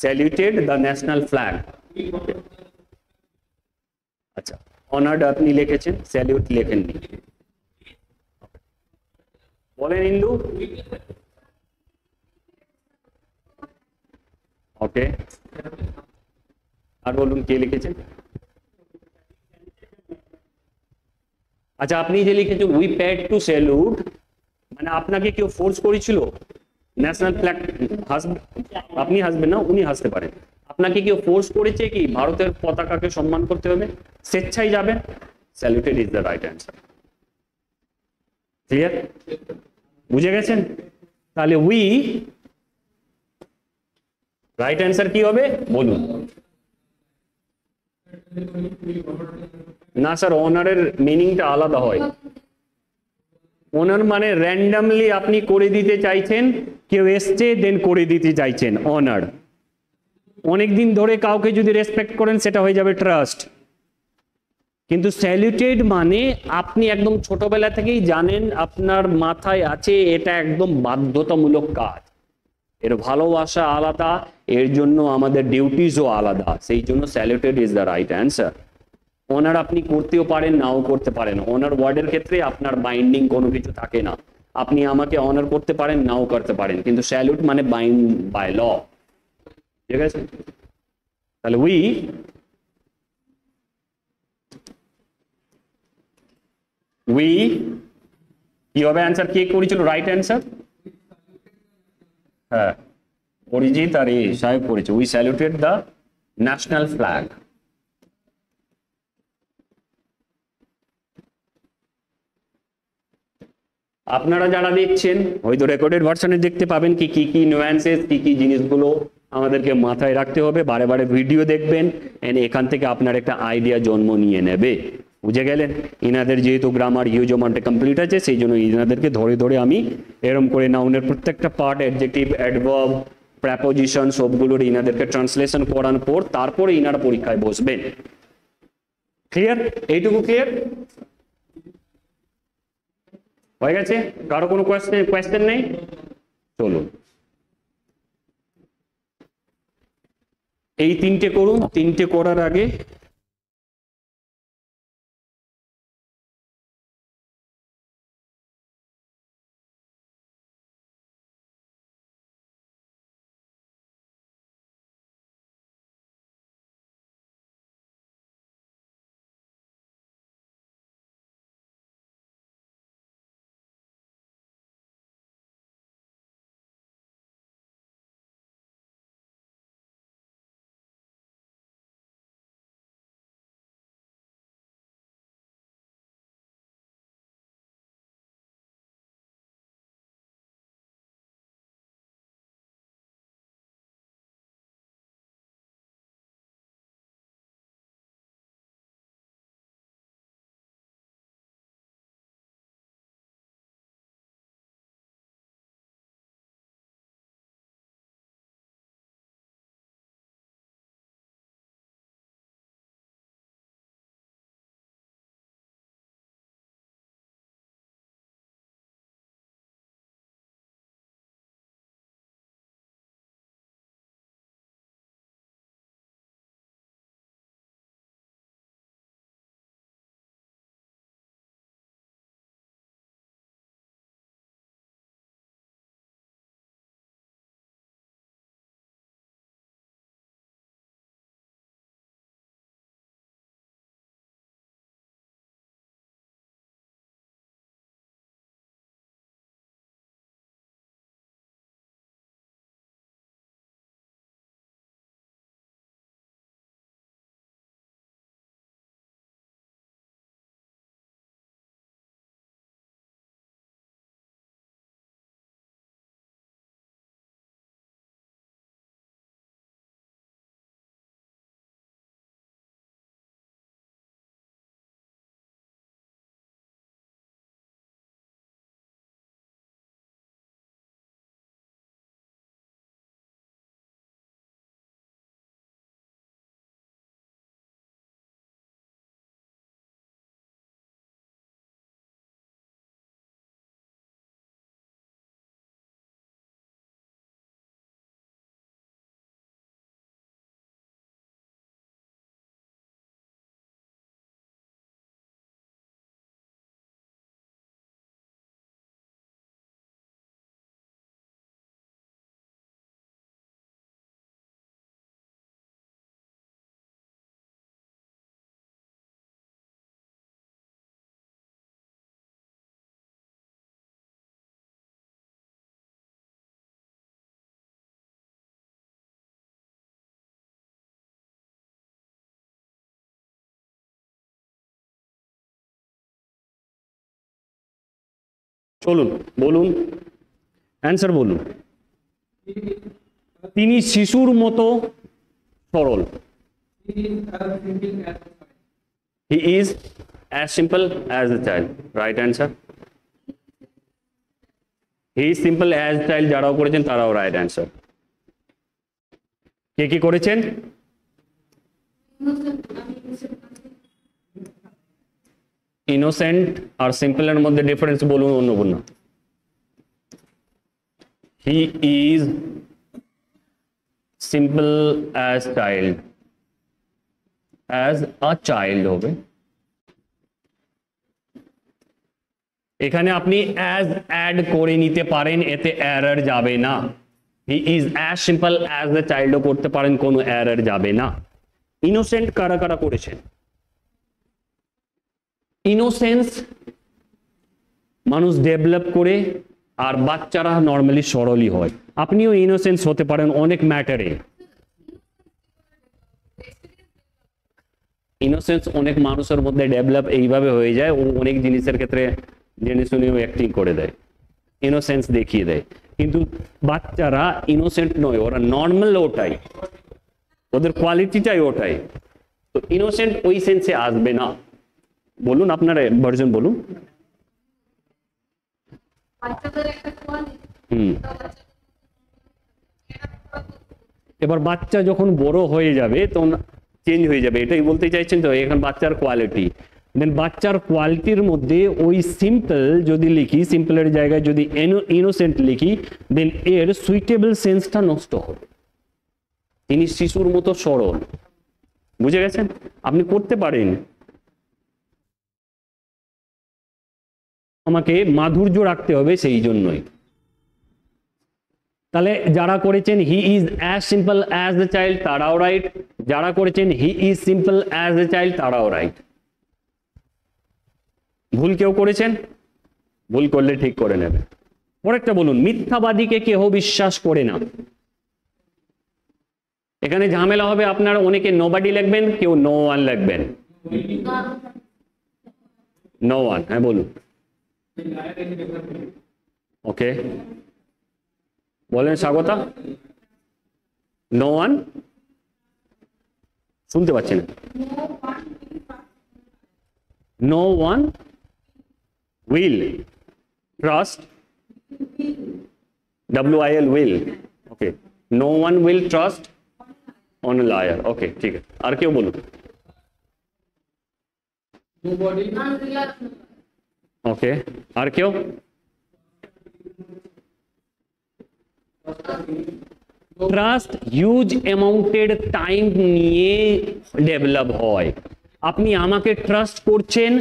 saluted the national flag. আচ্ছা, অনার্ড আপনি লিখেছেন, স্যালিউট লেখেননি। বলেন ইন্দু। ওকে, আর বলুন কে লিখেছেন? আচ্ছা, আপনি যে লিখেছেন উই প্যাড টু স্যালুট, মানে আপনাকে কেউ ফোর্স করেছিল ন্যাশনাল ফ্ল্যাগ হাসবেন? আপনি হাসবেন না, উনি হাসতে পারেন। আপনাকে কেউ ফোর্স করেছে কি ভারতের পতাকাকে সম্মান করতে হবে? স্বেচ্ছায় যাবেন? স্যালুটেড is the right answer. Clear? বুঝে গেছেন? তাহলে উই রাইট অ্যান্সার কি হবে বলুন। না স্যার, অনারের মিনিংটা আলাদা হয়। অনার মানে র্যান্ডামলি আপনি করে দিতে চাইছেন, কেউ এসছে দেন করে দিতে চাইছেন অনার। অনেকদিন ধরে কাউকে যদি রেসপেক্ট করেন সেটা হয়ে যাবে ট্রাস্ট। কিন্তু স্যালুটেড মানে আপনি একদম ছোটবেলা থেকেই জানেন, আপনার মাথায় আছে এটা একদম বাধ্যতামূলক কাজ, এর ভালোবাসা আলাদা, এর জন্য আমাদের ডিউটিসও আলাদা, সেই জন্য স্যালুটেড is the right answer. Honour আপনি করতেও পারেন, নাও করতে পারেন। অনার ওয়ার্ডের ক্ষেত্রে আপনার বাইন্ডিং কোনো কিছু থাকে না, আপনি আমাকে অনার করতে পারেন, নাও করতে পারেন, কিন্তু স্যালুট মানে বাইন্ড বাই ল। ঠিক আছে? তাহলে উই কি হবে অ্যান্সার? কে করেছিল রাইট অ্যান্সার? হ্যাঁ, অরিজিৎ আর এ সাহেব করেছে। We স্যালুটেড the national flag. আপনারা যারা দেখছেন হয়তো রেকর্ডেড ভার্সনে দেখতে পাবেন কি কি কি নুয়ান্সেস, কি কি জিনিসগুলো আমাদেরকে মাথায় রাখতে হবে। বারে বারে ভিডিও দেখবেন, এখান থেকে আপনার একটা আইডিয়া জন্ম নিয়ে নেবে। বুঝে গেলেন? ইনাদের যেহেতু গ্রামার হিউজ অ্যামাউন্টে কমপ্লিট আছে, সেই জন্য ইনাদেরকে ধরে ধরে আমি এরম করে নাউনের প্রত্যেকটা পার্ট, অ্যাডজেক্টিভ, অ্যাডভার্ব, প্রেপোজিশন সবগুলোর ইনাদেরকে ট্রান্সলেশন করানোর পর তারপরে ইনারা পরীক্ষায় বসবেন। ক্লিয়ার? এইটুকু ক্লিয়ার হয়ে গেছে? কারো কোনো কোয়েশ্চেন নেই? চলুন এই তিনটে করুন। তিনটে করার আগে চলুন বলুন, অ্যান্সার বলুন। তিনি শিশুর মতো সরল। He is as simple as a child. Right answer. He is simple as a child যারাও করেছেন তারাও রাইট অ্যান্সার। কে কি করেছেন? ইনোসেন্ট আর সিম্পল এর মধ্যে ডিফারেন্স বলুন অন্যপূর্ণ। He is simple as child, as a child হবে। এখানে আপনি as add করে নিতে পারেন, এতে এরর যাবে না। He is as simple as a child ও করতে পারেন, কোনো এরর যাবে না। ইনোসেন্ট কারা কারা করেছেন? ইনোসেন্স মানুষ ডেভেলপ করে, আর বাচ্চারা নর্মালি সরলই হয়। আপনিও ইনোসেন্স হতে পারেন অনেক ম্যাটারে। ইনোসেন্স অনেক মানুষের মধ্যে ডেভেলপ এইভাবে হয়ে যায়, ও অনেক জিনিসের ক্ষেত্রে জেনে শুনেও অ্যাক্টিং করে দেয়, ইনোসেন্স দেখিয়ে দেয়। কিন্তু বাচ্চারা ইনোসেন্ট নয়, ওরা নর্মাল, ওটাই ওদের কোয়ালিটিটাই ওটাই। তো ইনোসেন্ট ওই সেন্সে আসবে না। বলুন আপনার ভার্জন বলুন। এবার বাচ্চা যখন বড় হয়ে যাবে তখন চেঞ্জ হয়ে যাবে, এটাই বলতে চাইছেন তো? এখন বাচ্চার কোয়ালিটি, দেন বাচ্চার কোয়ালিটির মধ্যে ওই সিম্পল যদি লিখি, সিম্পলের জায়গায় যদি ইনোসেন্ট লিখি, দেন এর সুইটেবল সেন্সটা নষ্ট হবে। তিনি শিশুর মতো সরল, বুঝে গেছেন? আপনি করতে পারেন, আমাকে মাধুর্য রাখতে হবে সেই জন্যই। তাহলে যারা করেছেন he is as simple as the child তারাও রাইট, যারা করেছেন he is simple as the child তারাও রাইট। ভুল কেউ করেছেন? ভুল করলে ঠিক করে নেবে। পরেরটা বলুন, মিথ্যাবাদীকে কেহ বিশ্বাস করে না। এখানে ঝামেলা হবে, আপনারা অনেকে নোবডি লিখবেন, কেউ নো ওয়ান লিখবেন। নো ওয়ান, হ্যাঁ বলুন। ওকে বলেন স্বাগতা। নো ওয়ান শুনতে পাচ্ছি না। No one will trust, WIL will, okay, no one will trust on a liar, okay, ঠিক আছে। আর কেউ বলুন। ওকে, আর কেউ? ট্রাস্ট হিউজ অ্যামাউন্টেড টাইম নিয়ে ডেভেলপ হয়। আপনি আমাকে ট্রাস্ট করছেন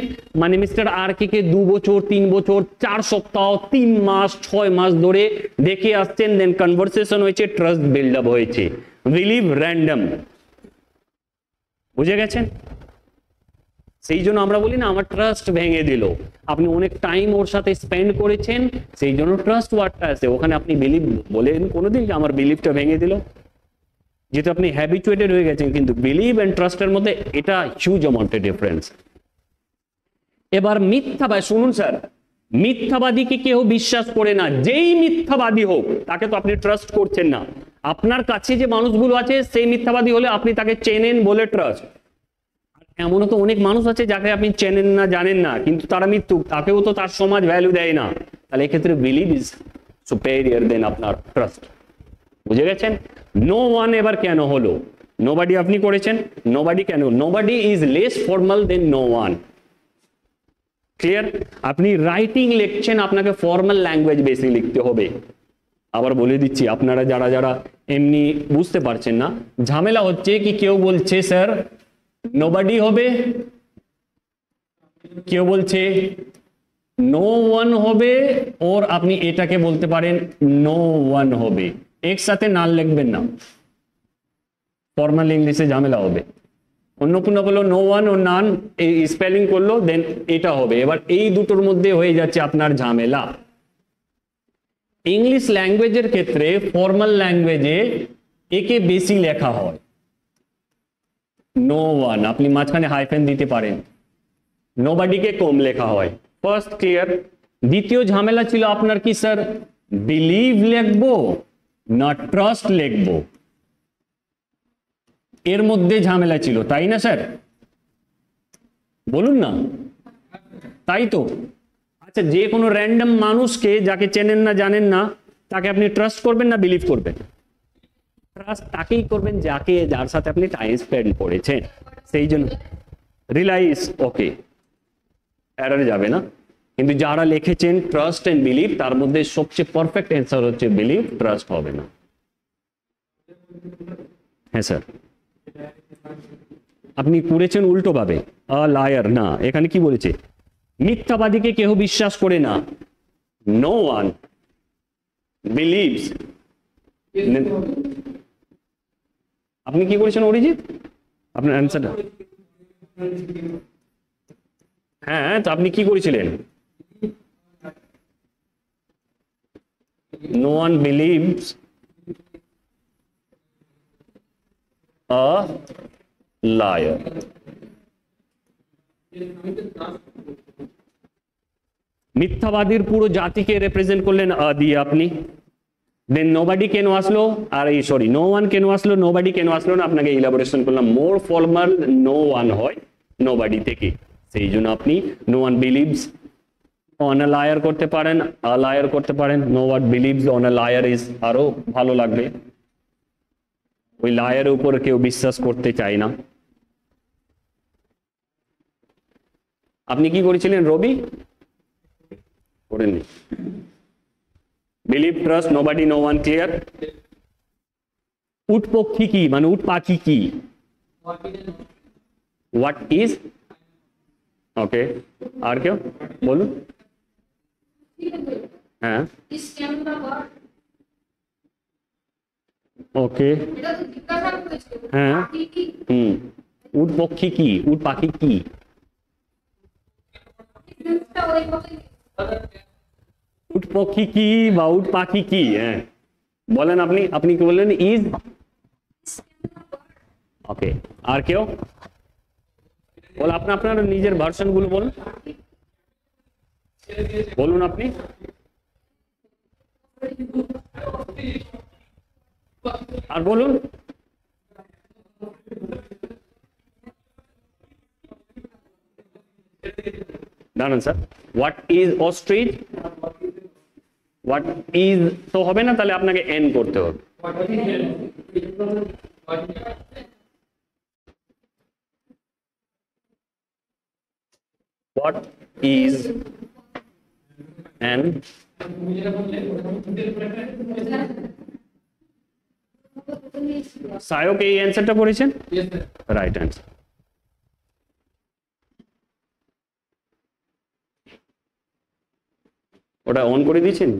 মানে মিস্টার আর কে 2 বছর 3 বছর 4 সপ্তাহ 3 মাস 6 মাস ধরে দেখে আসছেন, দেন কনভারসেশন হয়েছে, ট্রাস্ট বিল্ড আপ হয়েছে। বিলিভ র্যান্ডম, বুঝে গেছেন? সেই জন্য আমরা বলি না আমার ট্রাস্ট ভেঙে দিল। আপনি অনেক টাইম ওর সাথে স্পেন্ড করেছেন, সেই জন্য ট্রাস্ট ওয়ার্ডটা আছে ওখানে। আপনি বিলিভ বলেন কোনোদিন যে আমার বিলিভটা ভেঙে দিল? যেহেতু আপনি হ্যাবিচুয়েটেড হয়ে গেছেন, কিন্তু বিলিভ এন্ড ট্রাস্টের মধ্যে এটা হিউজ অ্যামাউন্টের ডিফারেন্স। এবার মিথ্যাবাদী শুনুন স্যার, মিথ্যাবাদীকে কেউ বিশ্বাস করে না। যেই মিথ্যাবাদী হোক তাকে তো আপনি ট্রাস্ট করছেন না। আপনার কাছে যে মানুষগুলো আছে সেই মিথ্যাবাদী হলে আপনি তাকে চেনেন বলে ট্রাস্ট। এমনও তো অনেক মানুষ আছে যাকে আপনি চেনেন না, জানেন না, কিন্তু তারা মিথ্যুক, তাকেও তো তার সমাজ ভ্যালু দেয় না। তাহলে এক্ষেত্রে বিলিভ ইজ সুপেরিয়র দেন আপনার ট্রাস্ট, বুঝে গেছেন? নো ওয়ান এবার কেন হলো? নোবডি আপনি করেছেন, নোবডি কেন? Nobody is less formal than no one. Clear? আপনি রাইটিং লিখছেন, আপনাকে ফর্মাল ল্যাঙ্গুয়েজ বেশি লিখতে হবে। আবার বলে দিচ্ছি, আপনারা যারা যারা এমনি বুঝতে পারছেন না, ঝামেলা হচ্ছে কি কেউ বলছে স্যার নোবডি হবে, কেউ বলছে নো ওয়ান হবে, ওর আপনি এটাকে বলতে পারেন নো ওয়ান হবে। একসাথে নাল লিখবেন না, ফর্মাল ইংলিশে ঝামেলা হবে। অন্য কোনো বললো নো ওয়ান ও নান, এই স্পেলিং করলো, দেন এটা হবে। এবার এই দুটোর মধ্যে হয়ে যাচ্ছে আপনার ঝামেলা। ইংলিশ ল্যাঙ্গুয়েজের ক্ষেত্রে ফর্মাল ল্যাঙ্গুয়েজে একে বেশি লেখা হয়, নো ওয়ান আপনি মাঝখানে হাইফেন দিতে পারেন, নোবডিকে কম লেখা হয়। First clear? দ্বিতীয় ঝামেলা ছিল আপনার কি স্যার, বিলিভ লিখবো না ট্রাস্ট লিখবো, এর মধ্যে ঝামেলা ছিল, তাই না স্যার? বলুন না, তাই তো? আচ্ছা, যে কোনো র্যান্ডম মানুষকে যাকে চেনেন না জানেন না, তাকে আপনি ট্রাস্ট করবেন না বিলিভ করবেন? ট্রাস্ট তাকেই করবেন যার সাথে আপনি টাইম স্পেন্ড করেছেন। সেই জন্য রিলাইজ, ওকে, এরর যাবে না। কিন্তু যারা লিখেছেন ট্রাস্ট এন্ড বিলিভ, তার মধ্যে সবচেয়ে পারফেক্ট অ্যান্সার হচ্ছে বিলিভ, ট্রাস্ট হবে না। হ্যাঁ স্যার, আপনি করেছেন উল্টো ভাবে, আ লায়ার না, এখানে কি বলেছে? মিথ্যাবাদীকে কেউ বিশ্বাস করে না, নো ওয়ান বিলিভস। আপনি কি করেছেন অরিজিৎ, আপনার অ্যান্সারটা? হ্যাঁ, তো আপনি কি করেছিলেন? No one believes a liar. মিথ্যাবাদীর পুরো জাতিকে রিপ্রেজেন্ট করলেন আ দিয়ে আপনি। দেন নোবডি কেন আসলো, আর এই সরি নো ওয়ান কেন আসলো, নোবডি কেন আসলো না, আপনাকে ইলাবোরেশন করলাম। মোর ফর্মাল নো ওয়ান হয় নোবডি থেকে, সেই জন্য আপনি no one believes on a liar করতে পারেন, আ লায়ার করতে পারেন। No one believes on a liar is আরো ভালো লাগবে, ওই লায়ারের উপর কেউ বিশ্বাস করতে চায় না। আপনি কি করেছিলেন রবি? করেননি। Believe, trust, nobody, no one, clear? উট পক্ষী কি, মানে উট পাখি কি? হোয়াট ইজ, ওকে। আর কেউ বলুন। হ্যাঁ, ওকে, হ্যাঁ, উট পক্ষী কি, উট পাখি কি? উট পক্ষী কি বা উট পাখি কি? হ্যাঁ বলেন, আপনি কি বললেন? ইজ, ওকে। আর কেউ বল, আপনার নিজের ভার্সন গুলো বলুন, বলুন আপনি। আর বলুন। দাঁড়ান sir, what is ostrich, what is তো হবে না, তাহলে আপনাকে এন করতে হবে। হোয়াট ইজ এন, সায়ক এই অ্যান্সারটা করেছেন, রাইট অ্যান্সার। ওটা অন করে দিয়েছেন,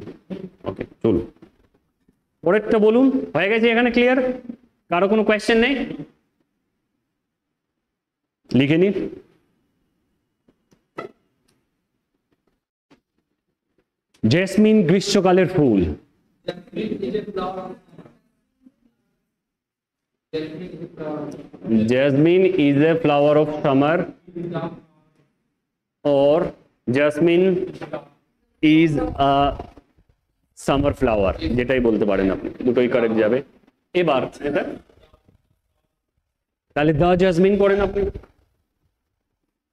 ওকে চলুন পরেরটা বলুন। হয়ে গেছে এখানে, ক্লিয়ার? কারো কোনো কোয়েশ্চেন নেই? লিখে নিন। জেসমিন গ্রীষ্মকালের ফুল। Jasmine is a flower of summer, or jasmine is a summer flower, যেটাই বলতে পারেন আপনি, দুটোই কারেক্ট যাবে। এবার এটা তাহলে দ্য জাসমিন করেন আপনি,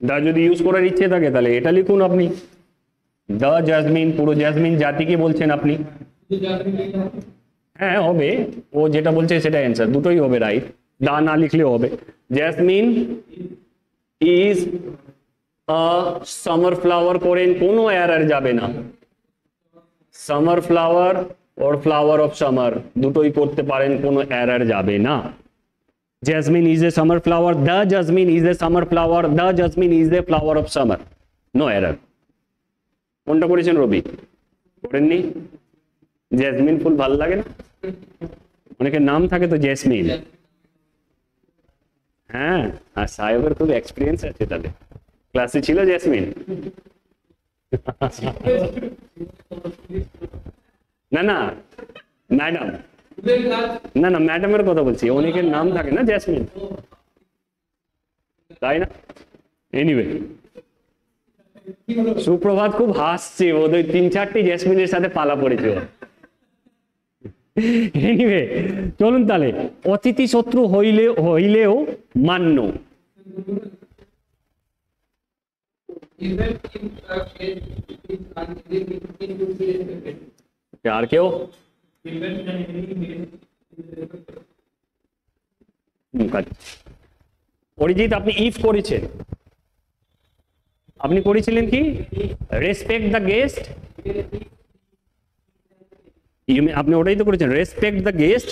দ্য যদি ইউজ করার ইচ্ছে থাকে তাহলে এটা লিখুন আপনি, দ্য জাসমিন, পুরো জাসমিন জাতিকে বলছেন আপনি। হ্যাঁ হবে, ও যেটা বলছে সেটা অ্যান্সার, দুটোই হবে রাইট, দা না লিখলেও হবে। Jasmine is a summer flower করেন, কোনো এরর যাবে না। Summer flower or flower of summer দুটোই করতে পারেন, কোনো এরর যাবে না। Jasmine is a summer flower, the jasmine is a summer flower, the jasmine is a flower of summer, no error. কোনটা করেছেন রবি? করেননি? জেসমিন ফুল ভালো লাগে না? অনেকের নাম থাকে তো জেসমিন। হ্যাঁ, আর সাহেবের খুব এক্সপিরিয়েন্স আছে, তাহলে ক্লাসে ছিল জেসমিন? না না ম্যাডাম, না না ম্যাডামের কথা বলছি, অনেকের নাম থাকে না জেসমিন, তাই না? এনিওয়ে সুপ্রভাত খুব হাসছে, ওদের 3-4টি জেসমিনের সাথে পালা পড়েছে। এনিওয়ে চলুন তাহলে, অতিথি শত্রু হইলেও মান্য। আর কেউ? অরিজিৎ আপনি ইফ করেছেন, আপনি করেছিলেন কি রেসপেক্ট দ্য গেস্ট, আপনি ওটাই তো করেছেন, respect the guest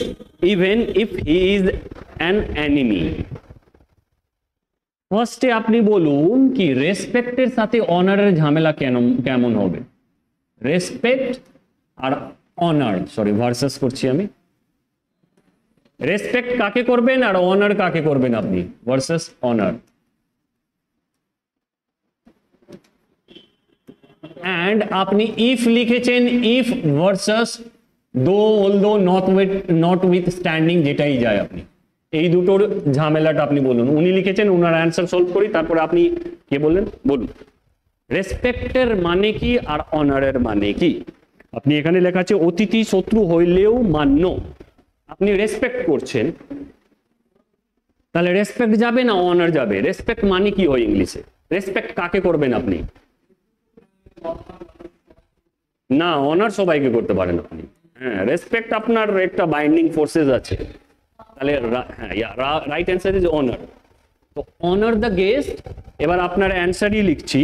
even if he is an enemy. ফার্স্টে আপনি বলুন কি রেসপেক্টের সাথে অনারের ঝামেলা কেমন হবে? রেসপেক্ট আর অনার, সরি ভার্সাস করছি আমি, রেসপেক্ট কাকে করবেন আর অনার কাকে করবেন আপনি, ভার্সাস অনার। অ্যান্ড আপনি ইফ লিখেছেন, ইফ ভার্সাস দো, অলদো, নট উইথ স্ট্যান্ডিং, যেটাই যায় আপনি এই দুটোর ঝামেলাটা আপনি বলুন। উনি লিখেছেন, উনার অ্যান্সার সলভ করি, তারপরে আপনি কে বললেন বলুন। রেসপেক্টের মানে কি আর অনারের মানে কি? আপনি এখানে লেখা আছে অতিথি শত্রু হইলেও মান্য, আপনি রেসপেক্ট করছেন, তাহলে রেসপেক্ট যাবে না অনার যাবে? রেসপেক্ট মানে কি হয় ইংলিশে? রেসপেক্ট কাকে করবেন আপনি? না, অনার সবাইকে করতে পারেন আপনি। হ্যাঁ, রেসপেক্ট আপনার একটা বাইন্ডিং ফোর্সেস আছে, তাহলে হ্যাঁ রাইট অ্যান্সার ইজ অনার। তো অনার দ্য গেস্ট, এবার আপনার অ্যান্সারই লিখছি,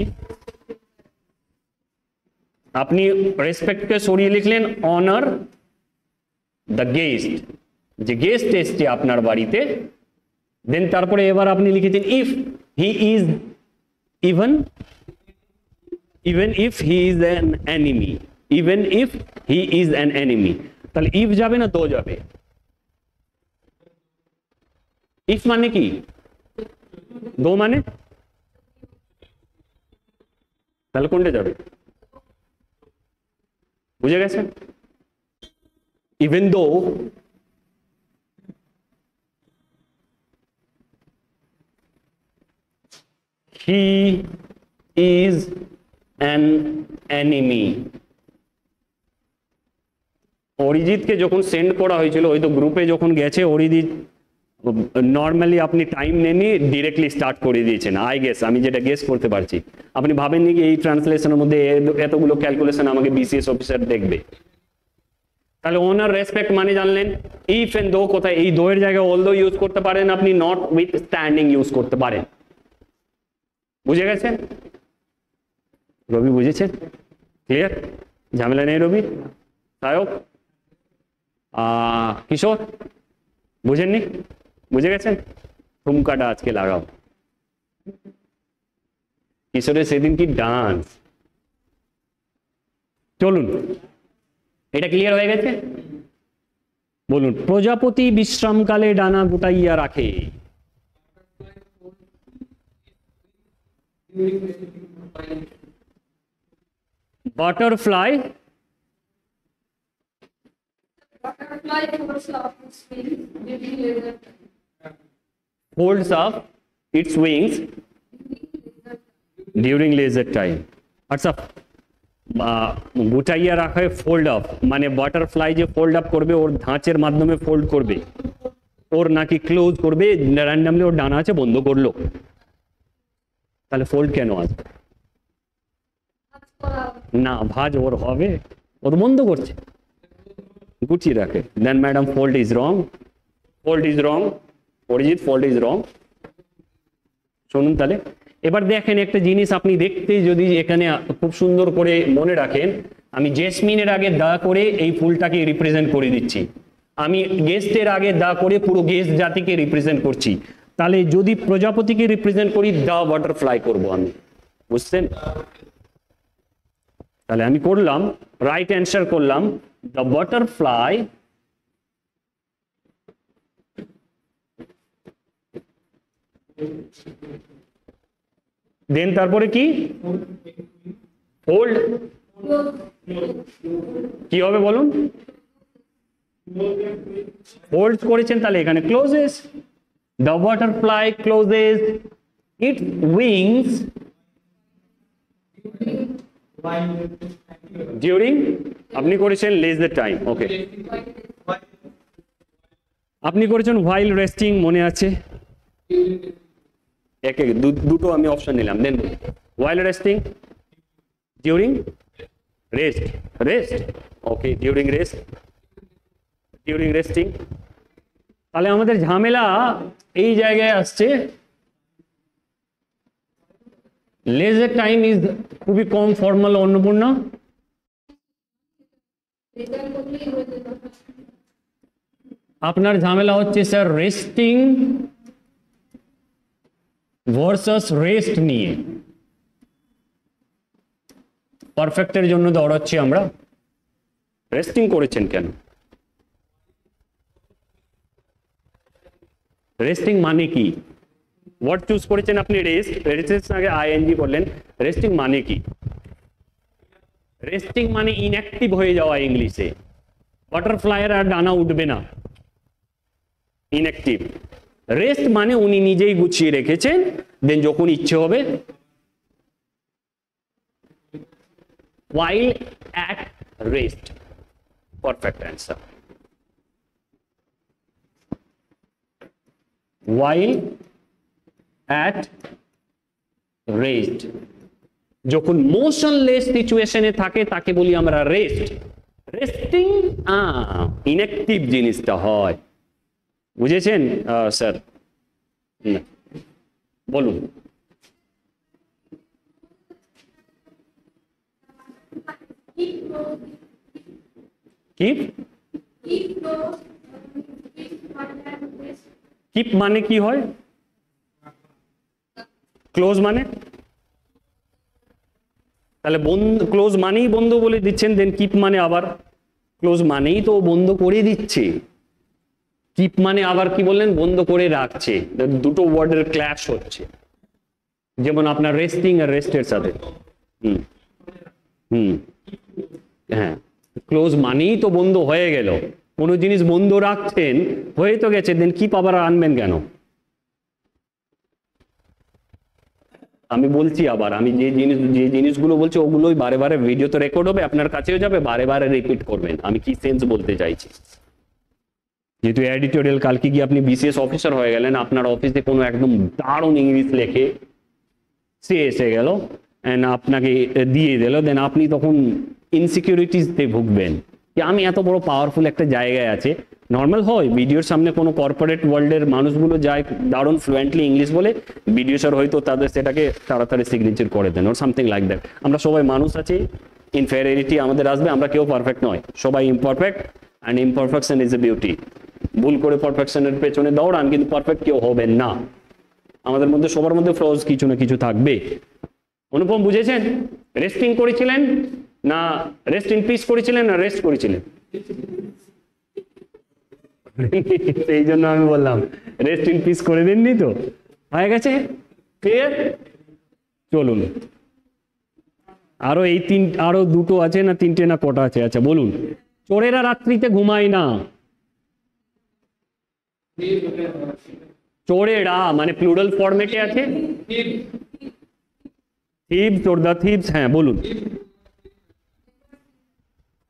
আপনি রেসপেক্টকে সরিয়ে লিখলেন অনার দ্য গেস্ট, যে গেস্ট এসছে আপনার বাড়িতে, দেন তারপরে এবার আপনি লিখেছেন if he is even if he is an enemy, even if he is an enemy, তাহলে if যাবে না তো যাবে? if মানে কি? দো মানে? তাহলে কোনটা যাবে? বুঝে গেছেন? even though he is an enemy, অরিজিৎকে যখন সেন্ড করা হয়েছিল, ওই তো গ্রুপে যখন গেছে অরিজিৎ, নর্মালি আপনি টাইম নেননি, ডিরেক্টলি স্টার্ট করে দিয়েছেন। আই গেস, আমি যেটা গেস করতে পারছি, আপনি ভাবেননি কি এই ট্রান্সলেশনের মধ্যে এতগুলো ক্যালকুলেশন আমাকে বিসিএস অফিসার দেখবে। তাহলে ওনার রেসপেক্ট মানে জানলেন, ইফ এন্ড দো কোথায়, এই দো এর জায়গায় অলদো ইউজ করতে পারেন আপনি, নট উইথ স্ট্যান্ডিং ইউজ করতে পারেন। বুঝে গেছেন? রবি বুঝেছেন? ক্লিয়ার? ঝামেলা নেই রবি? সায়ক, কিশোর বুঝেননি? বুঝে গেছেন? ঠুমকাটা আজকে লাগাও। কিশোরের সেদিন কি ডান্স! চলুন, এটা ক্লিয়ার হয়ে গেছে? বলুন, প্রজাপতি বিশ্রামকালে ডানা গুটাইয়া রাখে। Butterfly folds up its wings during leisure time. আচ্ছা, গুটাইয়া রাখে ফোল্ড আপ মানে বাটারফ্লাই যে ফোল্ড আপ করবে, ওর ধাঁচের মাধ্যমে ফোল্ড করবে, ওর নাকি ক্লোজ করবে, র্যান্ডামলি ওর ডানা আছে বন্ধ করলো, তাহলে ফোল্ড কেন আসবে না? ভাঁজ ওর হবে, ওর বন্ধ করছে, গুছিয়ে রাখে। Then madam fold is wrong, fold is wrong, Arijit fold is wrong. শুনুন তাহলে, এবার দেখেন একটা জিনিস আপনি দেখতে যদি এখানে খুব সুন্দর করে মনে রাখেন, আমি জেসমিনের আগে দা করে এই ফুলটাকে রিপ্রেজেন্ট করে দিচ্ছি, আমি গেস্টের আগে দা করে পুরো গেস্ট জাতিকে রিপ্রেজেন্ট করছি, তাহলে যদি প্রজাপতিকে রিপ্রেজেন্ট করি দা বাটারফ্লাই করব আমি, বুঝছেন? তাহলে আমি করলাম, রাইট অ্যান্সার করলাম দ্য বাটারফ্লাই দেন তারপরে কি ফোল্ড, কি হবে বলুন? ফোল্ড করেছেন, তাহলে এখানে clauses, the butterfly clauses it's wings during আপনি করেছেন লেস দ্য টাইম, ওকে। আপনি করেছেন while resting, মনে আছে? দুটো আমি অপশন নিলাম, দেন while resting, during rest, ওকে, during resting। তাহলে আমাদের ঝামেলা এই জায়গায় আসছে, leisure time is খুবই কম ফর্মাল। অন্নপূর্ণা, আপনার ঝামেলা হচ্ছে স্যার রেস্টিং ভার্সাস রেস্ট নিয়ে। পারফেক্টের জন্য দৌড়াচ্ছি আমরা, রেস্টিং করেছেন কেন? রেস্টিং মানে কি? ওয়ার্ড চুজ করেছেন আপনি রেস্ট আগে আইএনজি করলেন, রেস্টিং মানে কি? রেস্টিং মানে ইনঅ্যাক্টিভ হয়ে যাওয়া ইংলিশে। বাটারফ্লাইয়ের আর ডানা উঠবে না, ইনঅ্যাক্টিভ। রেস্ট মানে উনি নিজেই গুছিয়ে রেখেছেন, দেন যখন ইচ্ছে হবে। while at rest, perfect answer. while at rest, যখন মোশনলেস সিচুয়েশনে থাকে তাকে বলি আমরা রেস্ট। রেস্টিং ইনঅ্যাক্টিভ জিনিসটা হয়, বুঝেছেন স্যার? বলুন। কিপ মানে কি হয়? ক্লোজ মানে? তাহলে বন্ধ, ক্লোজ মানেই বন্ধ বলে দিচ্ছেন, দেন কিপ মানে আবার ক্লোজ মানেই তো বন্ধ করে দিচ্ছে। কিপ মানে আবার কি বললেন? বন্ধ করে রাখছে। দুটো ওয়ার্ডের ক্ল্যাশ হচ্ছে, যেমন আপনার রেস্টিং আর রেস্টের সাথে। হ্যাঁ, ক্লোজ মানেই তো বন্ধ হয়ে গেল। কোনো জিনিস বন্ধ রাখছেন, হয়ে তো গেছে, দেন কিপ আবার আনবেন কেন? আমি বলছি আবার, আমি যে জিনিসগুলো বলছি ওগুলোই বারে বারে ভিডিও তো রেকর্ড হবে, আপনার কাছেও যাবে, বারে বারে রিপিট করবেন আমি কি সেন্স বলতে চাইছি। যেহেতু এডিটোরিয়াল, কালকে গিয়ে আপনি বিসিএস অফিসার হয়ে গেলেন, আপনার অফিসে কোনো একদম দারুণ ইংলিশ লেখে সে এসে গেল এন্ড আপনাকে দিয়ে দিল, দেন আপনি তখন ইনসিকিউরিটিসতে ভুগবেন যে আমি এত বড় পাওয়ারফুল একটা জায়গায় আছে। নর্মাল হয় ভিডিওর সামনে কোনো কর্পোরেট ওয়ার্ল্ডের মানুষগুলো যায় দারুণ ফ্লুয়েন্টলি ইংলিশ বলে, ভিডিও স্যার হয়তো তাদের সেটাকে তাড়াতাড়ি সিগনেচার করে দেন, ওর সামথিং লাইক দ্যাট। আমরা সবাই মানুষ আছি, ইনফেরিয়রিটি আমাদের আসবে, আমরা কেউ পারফেক্ট নয়, সবাই imperfect, and imperfection is a beauty. ভুল করে পারফেকশনের পেছনে দৌড়ান, কিন্তু পারফেক্ট কেউ হবেন না। আমাদের মধ্যে সবার মধ্যে ফ্লজ কিছু না কিছু থাকবে। অনুপম, বুঝেছেন? রেস্টিং করেছিলেন না রেস্ট ইন পিস করেছিলেন না রেস্ট করেছিলেন? সেই জন্য আমি বললাম রেস্ট ইন পিস করে দেননি তো, হয়ে গেছে ক্লিয়ার। চলুন, আরো দুটো আছে না তিনটে না কটা আছে? আচ্ছা বলুন। চোরেরা রাত্রিতে ঘুমায় না। চোরেরা মানে প্লুরাল ফরম্যাটে আছে। থিভস or the thieves, হ্যাঁ বলুন।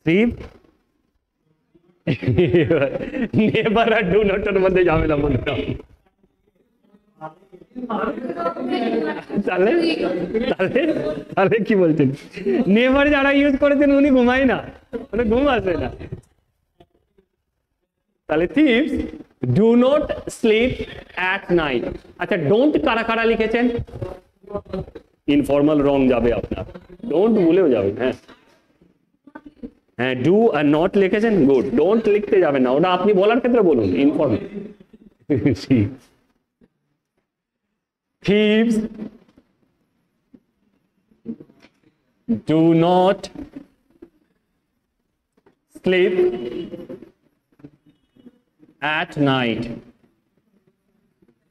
থিভ, নেভার আর ডু নটের মধ্যে ঝামেলা মনে না। তাহলে তাহলে তাহলে কি বলছেন? নেভার যারা ইউজ করেছেন উনি ঘুমায় না, মানে ঘুম আসে না। তাহলে thieves do not slip at night. আচ্ছা, ডোন্ট কারা কারা লিখেছেন? ইনফর্মাল রং যাবে আপনার, ডোন্ট ভুলেও যাবেন। হ্যাঁ হ্যাঁ, ডু আর নট লিখেছেন, গুড। ডোন্ট লিখতে যাবেন না, ওটা আপনি বলার ক্ষেত্রে বলুন informal. thieves do not sleep at night.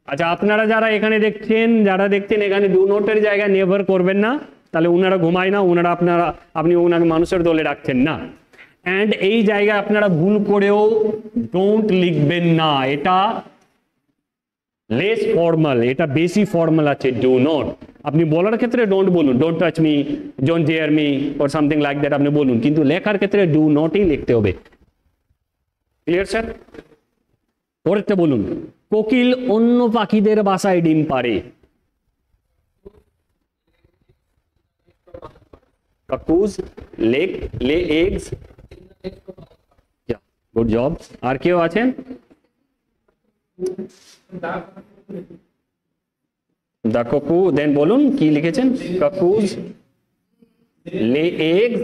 আচ্ছা, আপনারা যারা এখানে দেখছেন, এখানে ডু নোটের জায়গায় নেভার করবেন না, তাহলে উনারা ঘুমায় না, আপনি ওনাকে মানুষের দলে রাখছেন না। অ্যান্ড এই জায়গায় আপনারা ভুল করেও ডোন্ট লিখবেন না, এটা লেস ফর্মাল, এটা বেশি ফর্মাল আছে ডু নট। আপনি বলার ক্ষেত্রে ডোন্ট বলুন, don't touch me, don't dare me or something like that আপনি বলুন, কিন্তু লেখার ক্ষেত্রে ডু নটই লিখতে হবে। Clear sir? পরেরটা বলুন, কোকিল অন্য পাখিদের বাসায় ডিম পাড়ে। কাকুজ lay eggs. Yeah, good job. আর কেউ আছেন? দা কাকু, দেন বলুন কি লিখেছেন? কাকুজ lay eggs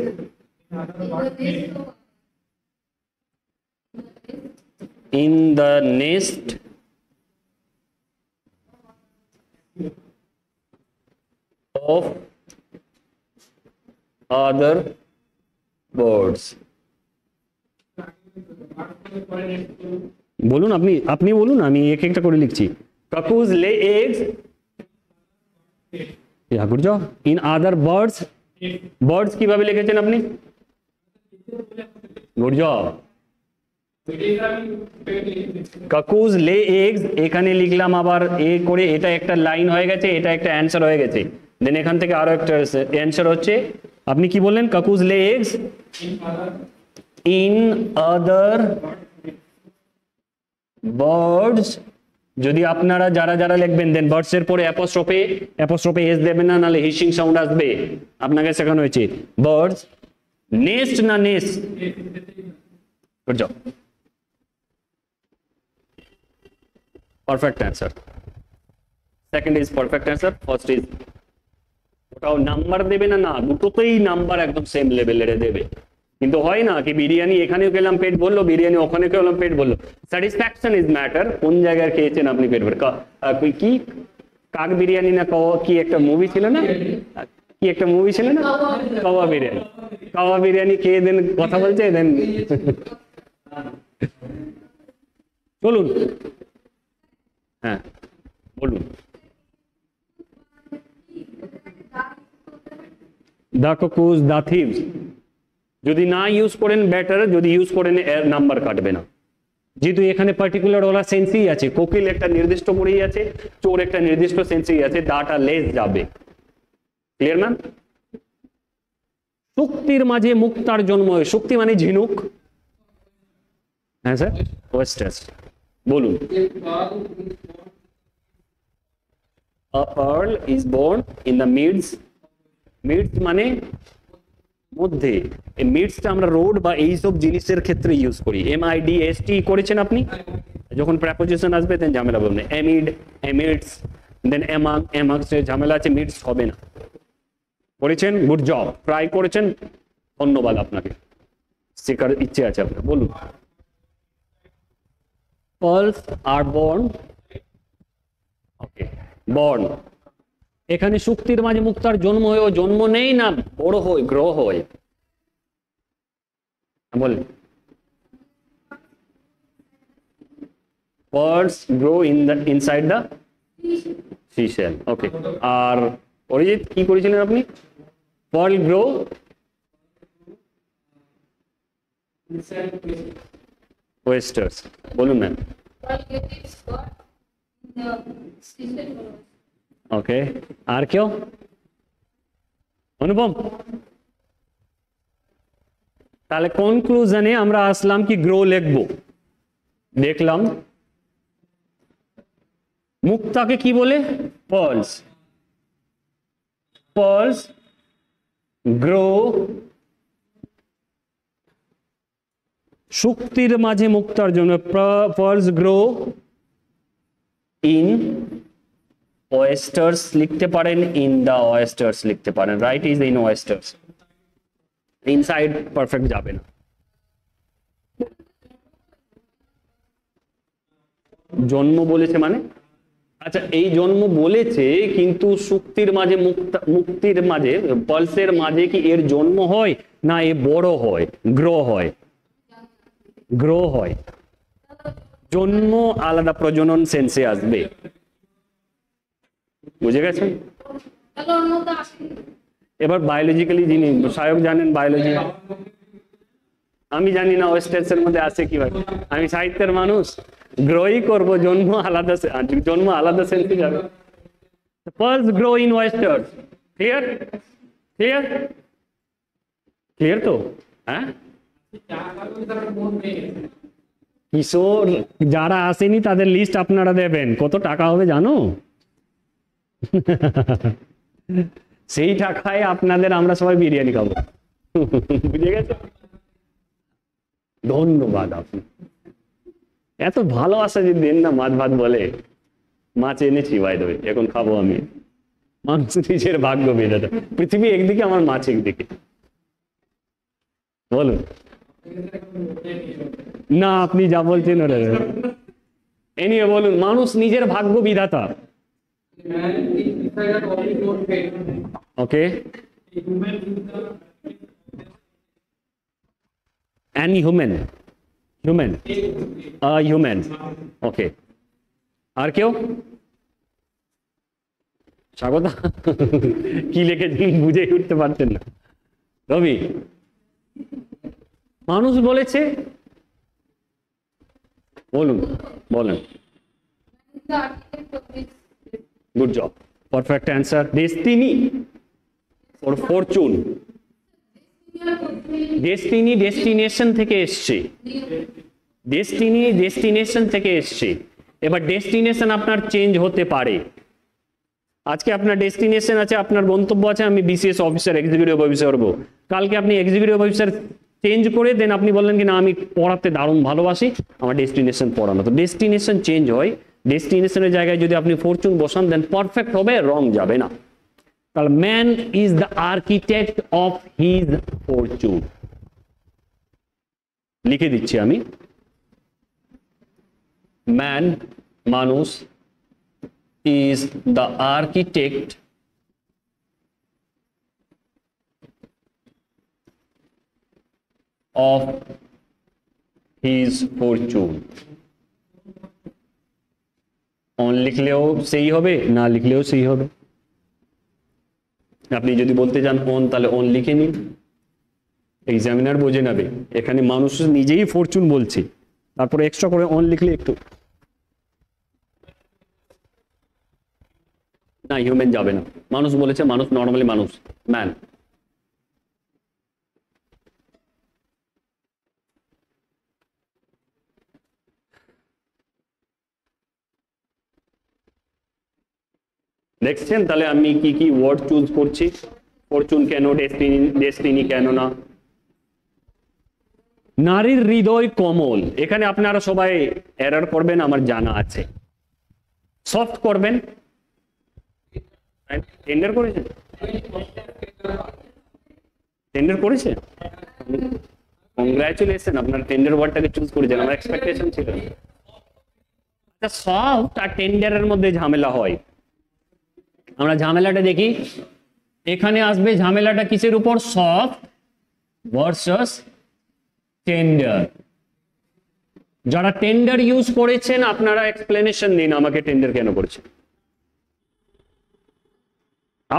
in the nest of other birds. বলুন, আপনি বলুন, আমি এক একটা করে লিখছি। কাকুজ lay eggs, yeah, good job, in other birds. birds কিভাবে লিখেছেন আপনি? good job. কাকুজ lay eggs এখানে লিখলাম, আবার এ করে এটা একটা লাইন হয়ে গেছে, এটা একটা অ্যান্সার হয়ে গেছে। দেন এখান থেকে আরো একটা অ্যান্সার হচ্ছে, আপনি কি বললেন? কাকুজ lay eggs in other birds। যদি আপনারা যারা যারা লিখবেন, দেন বার্ডস এর পরে অ্যাপোস্ট্রফে এস দেবেন না, নালে হিসিং সাউন্ড আসবে। আপনাকে শেখানো হয়েছে বার্ডস নেস্ট না nest. Good job, perfect answer. Second is perfect answer, first is ওটাও নাম্বার দেবে না, না দুটোতেই নাম্বার একদম সেম লেভেলের দেবে। কিন্তু হয় না কি, বিরিয়ানি এখানেও খেলাম পেট ভরলো, বিরিয়ানি ওখানে খেলাম পেট ভরলো। স্যাটিসফ্যাকশন ইজ ম্যাটার, কোন জায়গায় খেয়েছেন আপনি পেট ভরে। কি কাক বিরিয়ানি না কি একটা মুভি ছিল না, কি একটা মুভি ছিল না, কাওয়া বিরিয়ানি খেয়ে দেন কথা বলছে। দেন চলুন, হ্যাঁ বলুন। দা কাকুজ, দা থিভস যদি না ইউজ করেন বেটার, যদি ইউজ করেন এর নাম্বার কাটবে না। যেহেতু এখানে পার্টিকুলার ওলা সেন্সই আছে, কোকিল একটা নির্দিষ্ট করেই আছে, চোর একটা নির্দিষ্ট সেন্সই আছে, দাটা লেস যাবে। Clear ma'am? শুক্তির মাঝে মুক্তার জন্ম হয়। শুক্তি মানে ঝিনুক। হ্যাঁ স্যার, ওয়েস্টার্স বলুন। A pearl is born in the midst মানে মধ্যে। এই মিডসটা আমরা রোড বা এইসব জিনিসের ক্ষেত্রে ইউজ করি। MIDST করেছেন আপনি? যখন প্রেপোজিশন আসবে দেন ঝামেলা বলবেন, এমিড, এমিডস, দেন এমাক্স ঝামেলা আছে, মিডস হবে না। করেছেন? গুড জব, ট্রাই করেছেন, ধন্যবাদ আপনাকে, শেখার ইচ্ছে আছে আপনার। বলুন। Pearls are born, okay, born এখানে শুক্তির মাঝে মুক্তার জন্ম হয়, ও জন্ম নেই না বড় হয়, গ্রো হয়। বলেন। Pearls grow inside the seashell. ওকে, আর অরিজিৎ কি করেছিলেন আপনি? Pearl grow oysters. বলুন ম্যাম। ওকে, আর কেউ? অনুপম, তাহলে কনক্লুশনে আমরা আসলাম কি গ্রো লিখবো। দেখলাম মুক্তাকে কি বলে? পার্লস। পার্লস গ্রো শুক্তির মাঝে মুক্তার জন্য। পার্লস গ্রো ইন oysters লিখতে পারেন, ইন দা oysters লিখতে পারেন। Right is in oysters, inside perfect যাবে না। জন্ম বলেছে মানে, আচ্ছা এই জন্ম বলেছে, কিন্তু শুক্তির মাঝে মুক্তির মাঝে পালসের মাঝে কি এর জন্ম হয় না এ বড় হয়, গ্রো হয়? গ্রো হয়। জন্ম আলাদা প্রজনন সেন্সে আসবে, বুঝে গেছেন? এবার বায়োলজিক্যালি যিনি সায়ক জানেন বায়োলজি, আমি জানি না ওয়েস্টার্স এর মধ্যে আছে কিভাবে, আমি সাহিত্যের মানুষ, গ্রোই করব, জন্ম আলাদা জন্ম আলাদা সেন্সে যাবে। Pearls grow in oysters. Clear? Clear? Clear তো? হ্যাঁ, কিশোর যারা আসেনি তাদের লিস্ট আপনারা দেবেন, কত টাকা হবে জানো? সেই টাকায় আপনাদের আমরা সবাই বিরিয়ানি খাবো। বুঝে গেছে? ধন্যবাদ। আপনি এত ভালোবাসা যদি দেন না, মাছ ভাত বলে, মাছ এনেছি বাই দ্য ওয়ে, এখন খাবো আমি। মানুষ নিজের ভাগ্য বিধাতা, পৃথিবী একদিকে আমার মাছ একদিকে। বলুন না, আপনি যা বলছেন ওরা এ নিয়ে বলুন, মানুষ নিজের ভাগ্য বিধাতা। ওকে, any human, human, ওকে। আর কেউ? স্বাগত। কি লিখেছেন বুঝে উঠতে পারছেন না। রবি, মানুষ বলেছে, বলুন বলেন। Good job, perfect answer. Destiny or fortune. Destiny destination থেকে এসছে, ডেস্টিনি ডেস্টিনেশন থেকে এসছে। এবার ডেস্টিনেশন আপনার চেঞ্জ হতে পারে। আজকে আপনার ডেস্টিনেশন আছে, আপনার গন্তব্য আছে আমি বিসিএস অফিসার, এক্সিকিউটিভ অফিসার হবো। কালকে আপনি এক্সিকিউটিভ অফিসার চেঞ্জ করে দেন, আপনি বললেন কি না আমি পড়াতে দারুণ ভালোবাসি, আমার ডেস্টিনেশন পড়ানো। তো ডেস্টিনেশন চেঞ্জ হয়, ডেস্টিনেশনের জায়গায় যদি আপনি ফরচুন বসান দেন পারফেক্ট হবে, রং যাবে না। তাহলে man is the architect of his Fortune. লিখে দিচ্ছি আমি, ম্যান, মানুষ, is the architect of his fortune. On লিখলেও সেই হবে, না লিখলেও সেই হবে। আপনি যদি বলতে চান অন, তাহলে অন লিখে নিন, এক্সামিনার বোঝে নেবে। এখানে মানুষ নিজেই ফরচুন বলছে, তারপরে এক্সট্রা করে অন লিখলে একটু না, হিউম্যান যাবে না। মানুষ বলেছে, মানুষ নর্মালি মানুষ, ম্যান। দেখছেন তাহলে আমি কি কি ওয়ার্ড চুজ করছি? ফরচুন কেন, ডেস্টিনি, ডেস্টিনি কেন না। নারীর হৃদয় কোমল, এখানে আপনারা সবাই এরর করবেন আমার জানা আছে। সফট করবেন। টেন্ডার করেছে, টেন্ডার করেছে, কংগ্রাচুলেশন, আপনার টেন্ডার ওয়ার্ডটাকে চুজ করেছেন, আমার এক্সপেকটেশন ছিল। আচ্ছা, সফট আর টেন্ডারের মধ্যে ঝামেলা হয়, আমরা ঝামেলাটা দেখি। এখানে আসবে ঝামেলাটা কিসের উপর? Soft versus tender. যারা টেন্ডার ইউজ করেছেন আপনারা এক্সপ্লেনেশন দিন আমাকে, টেন্ডার কেন করেছেন।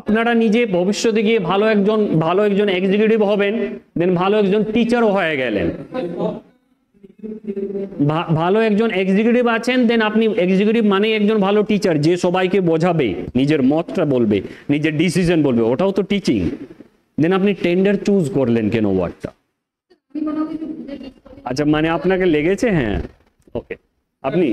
আপনারা নিজে ভবিষ্যতে গিয়ে ভালো একজন এক্সিকিউটিভ হবেন, দেন ভালো একজন টিচারও হয়ে গেলেন। ভালো একজন এক্সিকিউটিভ আছেন, দেন আপনি এক্সিকিউটিভ মানে একজন ভালো টিচার, যে সবাইকে বোঝাবে, নিজের মতটা বলবে, নিজের ডিসিশন বলবে, ওটাও তো টিচিং। দেন আপনি টেন্ডার চুজ করলেন কেন ওয়ার্ডটা? আচ্ছা, মানে আপনাকে লেগেছে। হ্যাঁ, ওকে। আপনি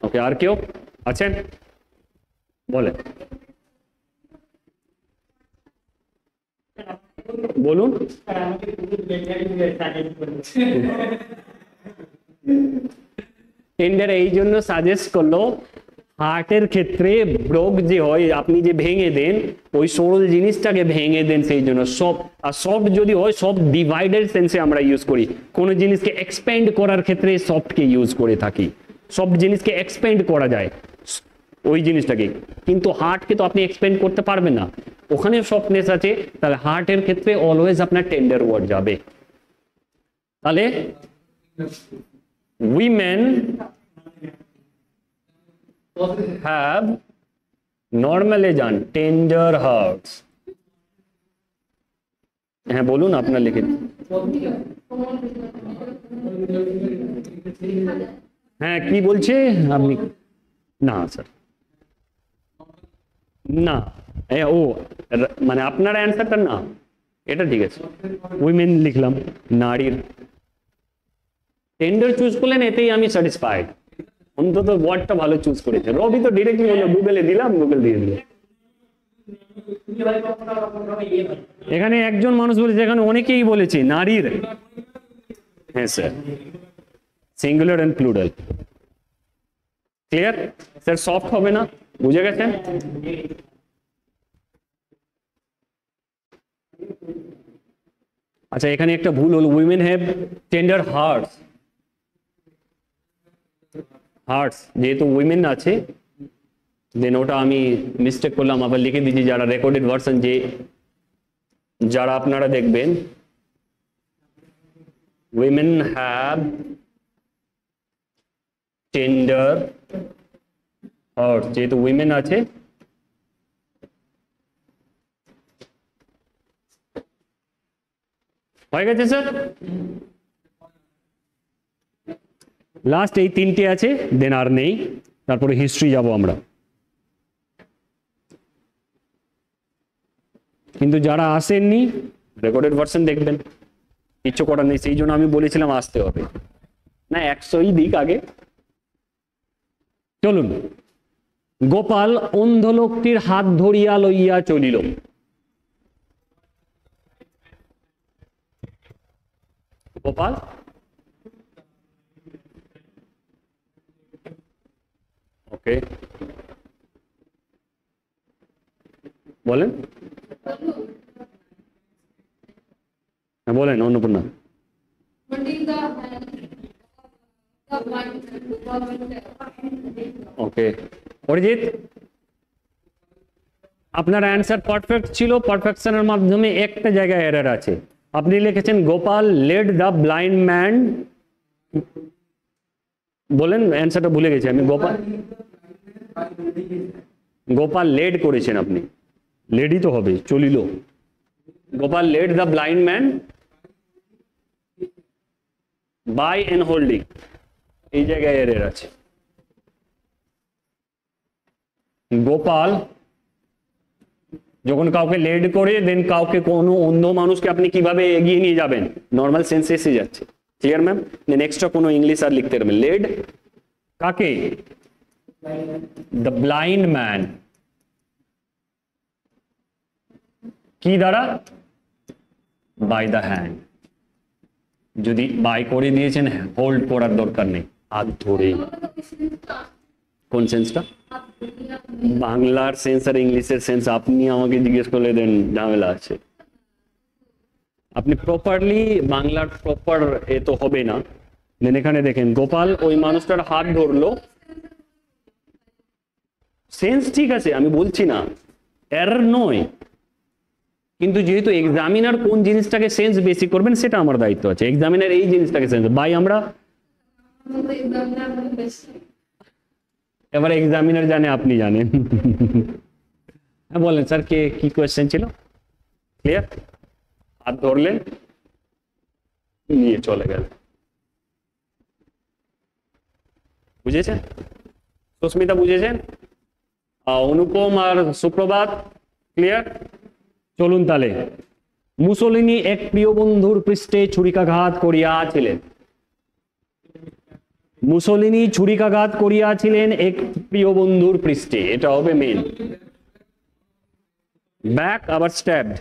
ওকে, আর কেউ আছেন? বলে বলুন। টেন্ডার এই জন্য সাজেস্ট করলো, হার্টের ক্ষেত্রে ব্রোক যে হয়, আপনি যে ভেঙে দেন, ওই সরল জিনিসটাকে ভেঙে দেন, সেই জন্য সব। আর সফট যদি হয়, সব ডিভাইডেড সেন্সে আমরা ইউজ করি। কোনো জিনিসকে এক্সপ্যান্ড করার ক্ষেত্রে সফটকে ইউজ করে থাকি, সব জিনিসকে এক্সপ্যান্ড করা যায় ওই জিনিসটাকে, কিন্তু হার্টকে তো আপনি এক্সপ্যান্ড করতে পারবেন না, ওখানে সফটনেস আছে। তাহলে হার্টের ক্ষেত্রে অলওয়েজ আপনার টেন্ডার ওয়ার্ড যাবে। তাহলে women have নর্মালে যান, টেন্ডার হার্টস। হ্যাঁ বলুন, আপনার লিখে দিন। হ্যাঁ কি বলছে আপনি? না স্যার, না ও মানে আপনার অ্যান্সারটা না, এটা ঠিক আছে, উইমেন লিখলাম, নারীর। টেন্ডার চুজ করলেন, এতেই আমি স্যাটিসফাইড, অন্তত ওয়ার্ডটা ভালো চুজ করেছে। রবি তো ডিরেক্টলি বললো গুগলে দিলাম, গুগল দিয়ে দিল। এখানে একজন মানুষ বলেছে, এখানে অনেকেই বলেছে নারীর। হ্যাঁ sir, singular and plural. Clear sir? Soft হবে না, বুঝে গেছেন? আচ্ছা এখানে একটা ভুল হলো, women have tender hearts. Hearts যেহেতু উইমেন আছে, দেন ওটা আমি মিস্টেক করলাম, আবার লিখে দিয়েছি। যারা রেকর্ডেড ভার্সন, যে যারা আপনারা দেখবেন, উইমেন হ্যাভ টেন্ডার হার্টস, যেহেতু উইমেন আছে, হয়ে গেছে স্যার। লাস্ট এই তিনটে আছে, দেন আর নেই, তারপরে হিস্ট্রি যাব আমরা। কিন্তু যারা আসেননি রেকর্ডেড ভার্সন দেখবেন, কিচ্ছু করার নেই। সেই জন্য আমি বলেছিলাম আসতে হবে না, 100ই দিক আগে। চলুন। গোপাল অন্ধ লোকটির হাত ধরিয়া লইয়া চলিল। গোপাল ওকে বলেন, হ্যাঁ বলেন অন্নপূর্ণা। ওকে অরিজিৎ, আপনার অ্যান্সার পারফেক্ট ছিল, পারফেকশনের মাধ্যমে একটা জায়গায় এরর আছে। আপনি লিখেছেন Gopal led the blind man. বলেন অ্যান্সারটা ভুলে গেছি আমি। গোপাল লেড করেছেন আপনি, লেডই তো হবে, চলিল। Gopal led the blind man by hand holding, এই জায়গায় এরর আছে। গোপাল যখন কাউকে লেড করে, দেন কাউকে, কোনো অন্ধ মানুষকে আপনি কিভাবে এগিয়ে নিয়ে যাবেন, নর্মাল সেন্স এসে যাচ্ছে। Clear ma'am? দেন এক্সট্রা কোনো ইংলিশ আর লিখতে পারবেন। লেড কাকে? The blind man. কি দ্বারা? By the hand. যদি বাই করে দিয়েছেন, হোল্ড করার দরকার নেই, হাত ধরে। কোন সেন্সটা? বাংলার সেন্স আর ইংলিশের সেন্স আপনি আমাকে জিজ্ঞেস করলে দেন ঝামেলা আছে। আপনি প্রপারলি বাংলার প্রপার এ তো হবে না। দেন এখানে দেখেন গোপাল ওই মানুষটার হাত ধরলো, সেন্স ঠিক আছে, আমি বলছি না, এরর নয়, কিন্তু যেহেতু এক্সামিনার কোন জিনিসটাকে সেন্স বেশি করবেন সেটা আমার দায়িত্ব আছে। এক্সামিনার এই জিনিসটাকে সেন্স, বাই আমরা, এবার এক্সামিনার জানে, আপনি জানেন। হ্যাঁ বলেন স্যার, কে কি কোয়েশ্চেন ছিল? ক্লিয়ার? হাত ধরলেন, নিয়ে চলে গেল। বুঝেছেন? সুস্মিতা বুঝেছেন? অনুপম আর সুপ্রভাত ক্লিয়ার? চলুন তাহলে। মুসোলিনি এক প্রিয় বন্ধুর পৃষ্ঠে ছুরিকাঘাত করিয়াছিলেন। মুসোলিনি ছুরিকাঘাত করিয়াছিলেন এক প্রিয় বন্ধুর পৃষ্ঠে, এটা হবে মেন। ব্যাক আবার স্ট্যাবড।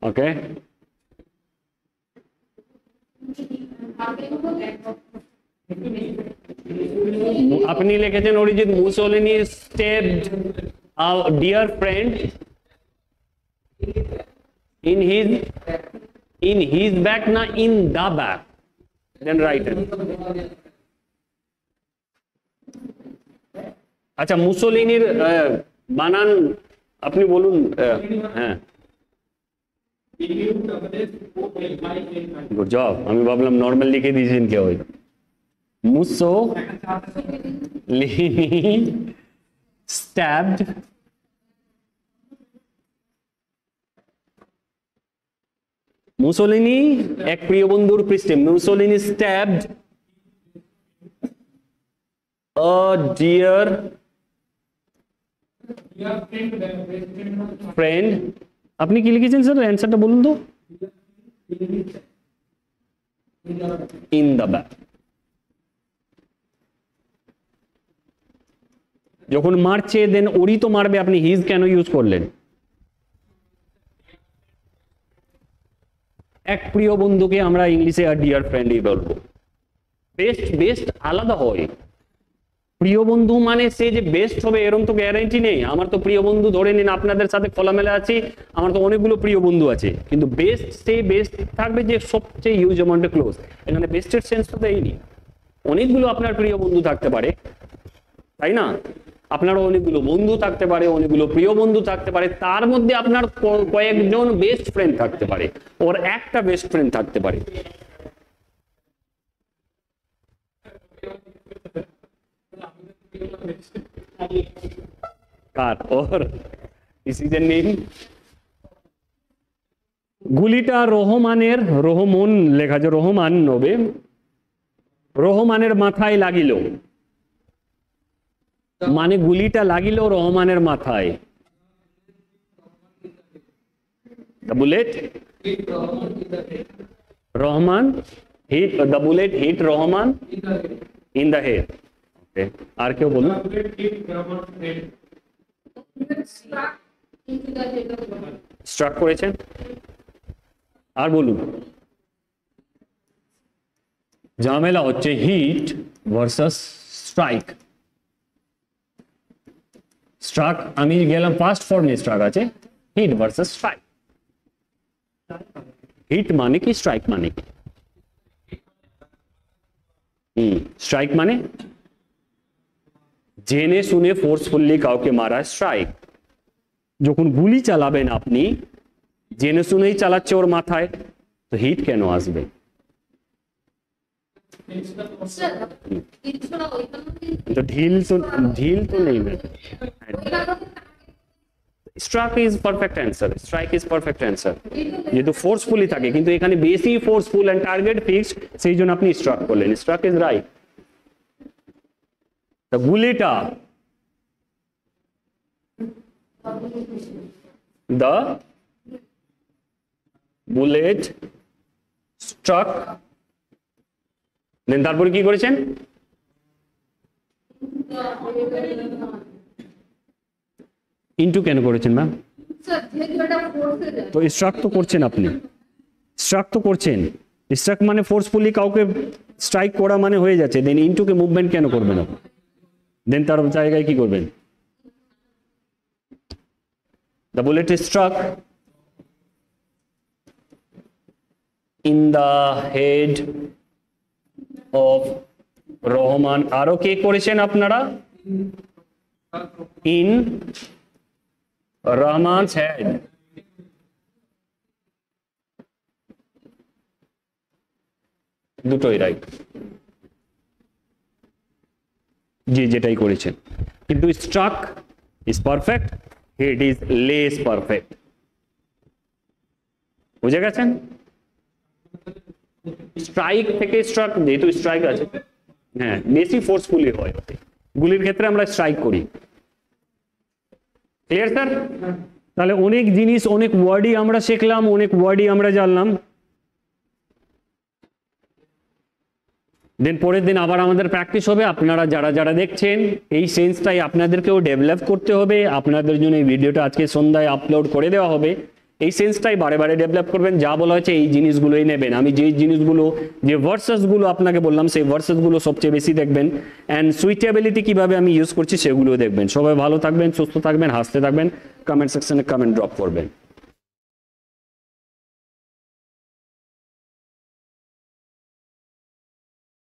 ওকে, আপনি লিখেছেন Arijit Mussolini stepped a dear friend in his back না in the back, then write it. আচ্ছা মুসোলিনির বানান আপনি বলুন। হ্যাঁ গুড জব, আমি ভাবলাম নর্মাল লিখে দিয়েছেন কেউ। মুসোলিনি stabbed মুসোলিনি এক প্রিয় বন্ধুর পৃষ্ঠে Mussolini stabbed a dear friend আপনি কি লিখেছেন স্যার অ্যানসারটা বলুন তো in the back যখন মারছে দেন ওরই তো মারবে আপনি হিজ কেন ইউজ করলেন এক প্রিয় বন্ধুকে আমরা ইংলিশে আর ডিয়ার ফ্রেন্ডই বলবো বেস্ট আলাদা হয় প্রিয় বন্ধু মানে সে যে বেস্ট হবে এরকম তো গ্যারান্টি নেই আমার তো প্রিয় বন্ধু ধরে নিন আপনাদের সাথে খোলামেলা আছি আমার তো অনেকগুলো প্রিয় বন্ধু আছে কিন্তু বেস্ট থাকবে যে সবচেয়ে ইউজ অ্যামাউন্টে ক্লোজ এখানে বেস্টের সেন্সটা তো এইনি অনেকগুলো আপনার প্রিয় বন্ধু থাকতে পারে তাই না আপনারও অনেকগুলো বন্ধু থাকতে পারে অনেকগুলো প্রিয় বন্ধু থাকতে পারে তার মধ্যে আপনার কয়েকজন বেস্ট ফ্রেন্ড থাকতে পারে ওর একটা বেস্ট ফ্রেন্ড থাকতে পারে কার ওর ডিসিশন নিন গুলিটা রহমান লেখা আছে রহমান নবে রহমানের মাথায় লাগিল মানে গুলিটা লাগিল রহমানের মাথায় the bullet Rahman hit the bullet hit Rahman in the head okay আর কেউ বলুন স্ট্রাক করেছেন আর বলুন ঝামেলা হচ্ছে হিট ভার্সাস স্ট্রাইক স্ট্রাক আমি গেলাম ফার্স্ট ফর্মে স্ট্রাক আছে হিট ভার্সাস স্ট্রাইক হিট মানে কি স্ট্রাইক মানে কি স্ট্রাইক মানে জেনে শুনে ফোর্সফুলি কাউকে মারা স্ট্রাইক যখন গুলি চালাবেন আপনি জেনে শুনেই চালাচ্ছে ওর মাথায় তো হিট কেন আসবে तो ढील तो नहीं है strike is perfect answer strike is perfect answer যেহেতু ফোর্সফুলি থাকে কিন্তু এখানে বেশি ফোর্সফুল এন্ড টার্গেট ফিক্সড সেই জন্য আপনি স্ট্রাইক করলেন স্ট্রাইক ইজ রাইট তো গুলিটা the bullet struck দেন তারপরে কি করেছেন ইনটু কেন করেছেন ম্যাম তো স্ট্রাক তো করছেন আপনি স্ট্রাক তো করছেন স্ট্রাক মানে ফোর্সফুলি কাউকে স্ট্রাইক করা মানে হয়ে যাচ্ছে দেন ইনটুকে মুভমেন্ট কেন করবেন দেন তার জায়গায় কি করবেন the bullet is struck in the head of Rahman আরো কে করেছেন আপনারা in রহমান's head দুটোই রাইট জি যেটাই করেছেন কিন্তু struck is perfect it is less perfect বুঝে গেছেন স্ট্রাইক থেকে স্ট্রাক যেহেতু স্ট্রাইক আছে হ্যাঁ বেশি ফোর্সফুলি হয় গুলির ক্ষেত্রে আমরা স্ট্রাইক করি ক্লিয়ার স্যার তাহলে অনেক জিনিস অনেক ওয়ার্ডই আমরা শিখলাম অনেক ওয়ার্ডই আমরা জানলাম দেন পরের দিন আবার আমাদের প্র্যাকটিস হবে আপনারা যারা যারা দেখছেন এই সেন্সটাই আপনাদেরকেও ডেভেলপ করতে হবে আপনাদের জন্য এই ভিডিওটা আজকে সন্ধ্যায় আপলোড করে দেওয়া হবে এই সেন্সটাই বারে বারে ডেভেলপ করবেন যা বলা হচ্ছে এই জিনিসগুলোই নেবেন আমি যেই জিনিসগুলো যে ভার্সেসগুলো আপনাকে বললাম সেই ভার্সেসগুলো সবচেয়ে বেশি দেখবেন অ্যান্ড সুইটেবিলিটি কিভাবে আমি ইউজ করছি সেগুলোও দেখবেন সবাই ভালো থাকবেন সুস্থ থাকবেন হাসতে থাকবেন কমেন্ট সেকশনে কমেন্ট ড্রপ করবেন